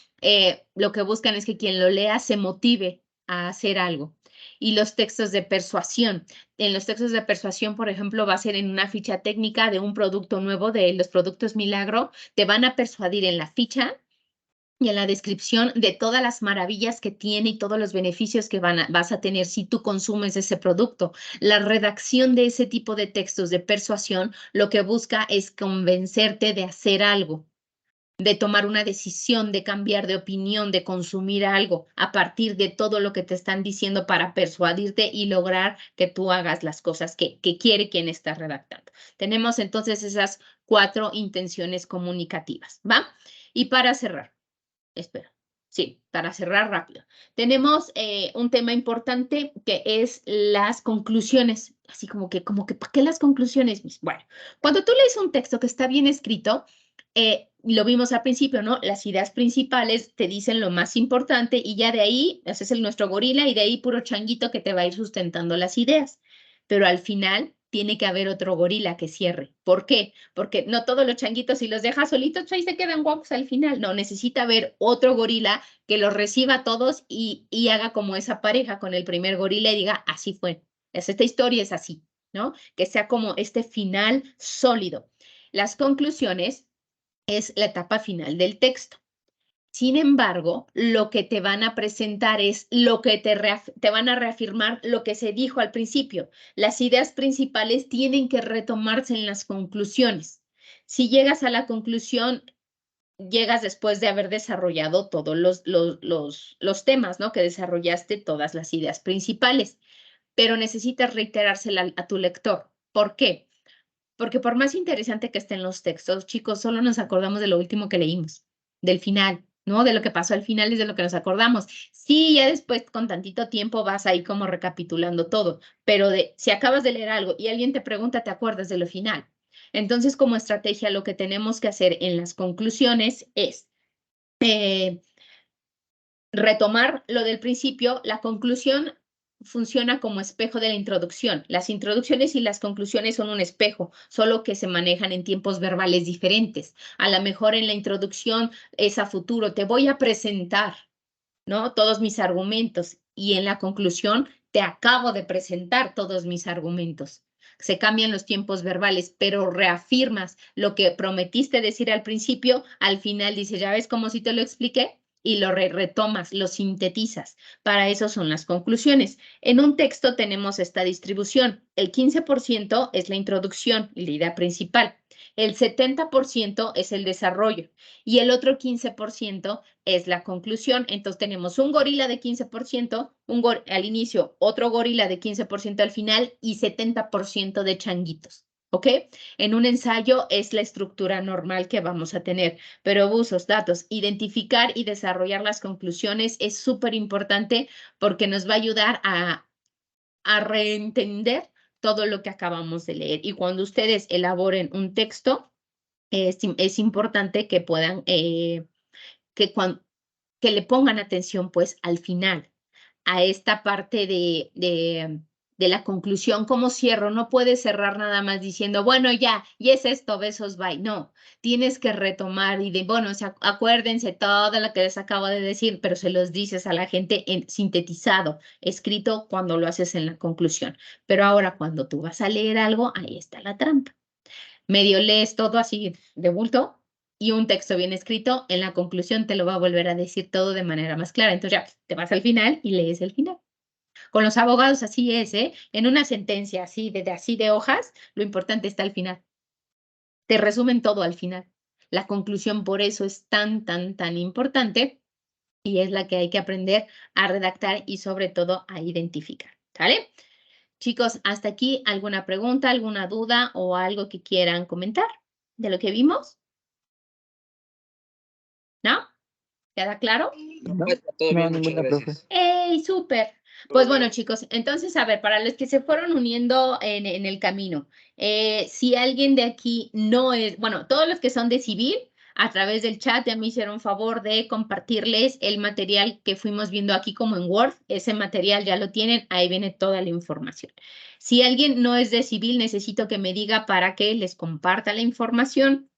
Lo que buscan es que quien lo lea se motive a hacer algo. Y los textos de persuasión. En los textos de persuasión, por ejemplo, va a ser en una ficha técnica de un producto nuevo, de los productos Milagro, te van a persuadir en la ficha y en la descripción de todas las maravillas que tiene y todos los beneficios que vas a tener si tú consumes ese producto. La redacción de ese tipo de textos de persuasión lo que busca es convencerte de hacer algo, de tomar una decisión, de cambiar de opinión, de consumir algo a partir de todo lo que te están diciendo para persuadirte y lograr que tú hagas las cosas que quiere quien está redactando. Tenemos entonces esas 4 intenciones comunicativas, ¿va? Y para cerrar, espera. Sí, para cerrar rápido. Tenemos un tema importante que es las conclusiones. Así como que, ¿para qué las conclusiones? Bueno, cuando tú lees un texto que está bien escrito, lo vimos al principio, ¿no? Las ideas principales te dicen lo más importante y ya de ahí, ese es nuestro gorila y de ahí puro changuito que te va a ir sustentando las ideas. Pero al final tiene que haber otro gorila que cierre. ¿Por qué? Porque no todos los changuitos, si los dejas solitos, ahí se quedan guapos al final. No, necesita haber otro gorila que los reciba a todos y haga como esa pareja con el primer gorila y diga, así fue. Esta historia es así, ¿no? Que sea como este final sólido. Las conclusiones es la etapa final del texto. Sin embargo, lo que te van a presentar es lo que te van a reafirmar lo que se dijo al principio. Las ideas principales tienen que retomarse en las conclusiones. Si llegas a la conclusión, llegas después de haber desarrollado todos los temas, ¿no? Que desarrollaste todas las ideas principales, pero necesitas reiterársela a tu lector. ¿Por qué? Porque por más interesante que estén los textos, chicos, solo nos acordamos de lo último que leímos, del final, ¿no? De lo que pasó al final es de lo que nos acordamos. Sí, ya después con tantito tiempo vas ahí como recapitulando todo, pero si acabas de leer algo y alguien te pregunta, ¿te acuerdas de lo final? Entonces, como estrategia, lo que tenemos que hacer en las conclusiones es retomar lo del principio. La conclusión funciona como espejo de la introducción. Las introducciones y las conclusiones son un espejo, solo que se manejan en tiempos verbales diferentes. A lo mejor en la introducción es a futuro, te voy a presentar, ¿no? Todos mis argumentos, y en la conclusión te acabo de presentar todos mis argumentos. Se cambian los tiempos verbales, pero reafirmas lo que prometiste decir al principio, al final dices, ¿ya ves cómo si te lo expliqué? Y lo retomas, lo sintetizas. Para eso son las conclusiones. En un texto tenemos esta distribución. El 15% es la introducción y la idea principal. El 70% es el desarrollo y el otro 15% es la conclusión. Entonces tenemos un gorila de 15%, al inicio, otro gorila de 15% al final y 70% de changuitos. ¿Ok? En un ensayo es la estructura normal que vamos a tener, pero usos, datos, identificar y desarrollar las conclusiones es súper importante porque nos va a ayudar a reentender todo lo que acabamos de leer. Y cuando ustedes elaboren un texto, es importante que puedan, que le pongan atención pues al final, a esta parte de la conclusión, ¿cómo cierro? No puedes cerrar nada más diciendo, bueno, ya, y es esto, besos, bye. No, tienes que retomar y bueno, acuérdense todo lo que les acabo de decir, pero se los dices a la gente en sintetizado, escrito cuando lo haces en la conclusión. Pero ahora cuando tú vas a leer algo, ahí está la trampa. Medio lees todo así de bulto y un texto bien escrito, en la conclusión te lo va a volver a decir todo de manera más clara. Entonces ya te vas al final y lees el final. Con los abogados así es, ¿eh? En una sentencia así de hojas, lo importante está al final. Te resumen todo al final. La conclusión por eso es tan importante y es la que hay que aprender a redactar y sobre todo a identificar, ¿vale? Chicos, hasta aquí, ¿alguna pregunta, alguna duda o algo que quieran comentar? de lo que vimos? ¿No? ¿Queda claro? No, ninguna, profe. ¡Ey, súper! Pues bueno, chicos, entonces, a ver, para los que se fueron uniendo en el camino, si alguien de aquí no es, bueno, todos los que son de civil, a través del chat ya me hicieron favor de compartirles el material que fuimos viendo aquí como en Word. Ese material ya lo tienen, ahí viene toda la información. Si alguien no es de civil, necesito que me diga para que les comparta la información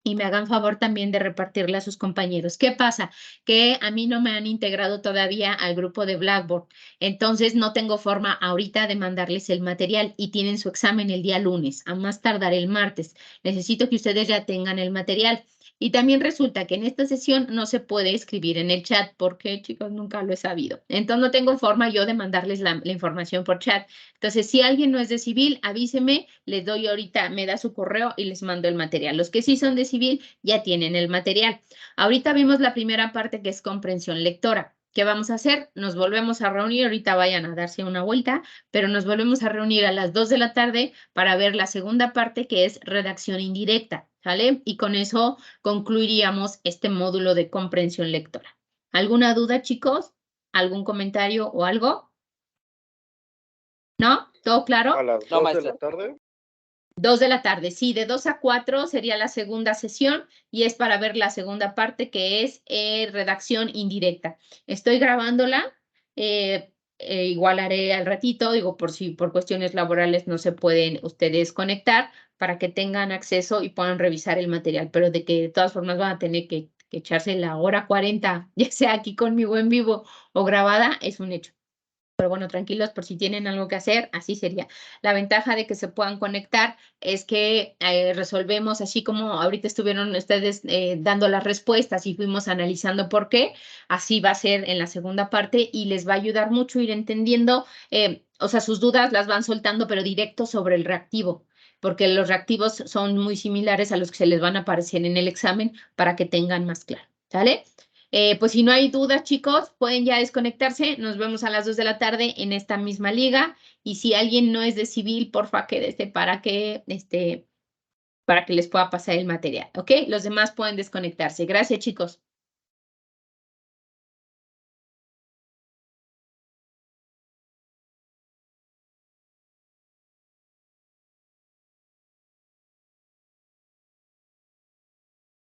y me hagan favor también de repartirla a sus compañeros. ¿Qué pasa? Que a mí no me han integrado todavía al grupo de Blackboard, entonces no tengo forma ahorita de mandarles el material y tienen su examen el día lunes, a más tardar el martes. Necesito que ustedes ya tengan el material. Y también resulta que en esta sesión no se puede escribir en el chat, porque, chicos, nunca lo he sabido. Entonces no tengo forma yo de mandarles la información por chat. Entonces, si alguien no es de civil, avíseme, les doy ahorita, me da su correo y les mando el material. Los que sí son de civil ya tienen el material. Ahorita vimos la primera parte que es comprensión lectora. ¿Qué vamos a hacer? Nos volvemos a reunir, ahorita vayan a darse una vuelta, pero nos volvemos a reunir a las 2 de la tarde para ver la segunda parte que es redacción indirecta, ¿sale? Y con eso concluiríamos este módulo de comprensión lectora. ¿Alguna duda, chicos? ¿Algún comentario o algo? ¿No? ¿Todo claro? A las 2 de la tarde. 2 de la tarde, sí, de 2 a 4 sería la segunda sesión y es para ver la segunda parte que es redacción indirecta. Estoy grabándola, igual haré al ratito, digo, por si por cuestiones laborales no se pueden ustedes conectar para que tengan acceso y puedan revisar el material, pero de que de todas formas van a tener que echarse la hora 40, ya sea aquí conmigo en vivo o grabada, es un hecho. Pero bueno, tranquilos por si tienen algo que hacer, así sería. La ventaja de que se puedan conectar es que resolvemos, así como ahorita estuvieron ustedes dando las respuestas y fuimos analizando por qué, así va a ser en la segunda parte y les va a ayudar mucho ir entendiendo, o sea, sus dudas las van soltando, pero directo sobre el reactivo, porque los reactivos son muy similares a los que se les van a aparecer en el examen para que tengan más claro, ¿sale? Pues si no hay dudas, chicos, pueden ya desconectarse. Nos vemos a las 2 de la tarde en esta misma liga. Y si alguien no es de civil, porfa, quédese para que les pueda pasar el material, ¿ok? Los demás pueden desconectarse. Gracias, chicos.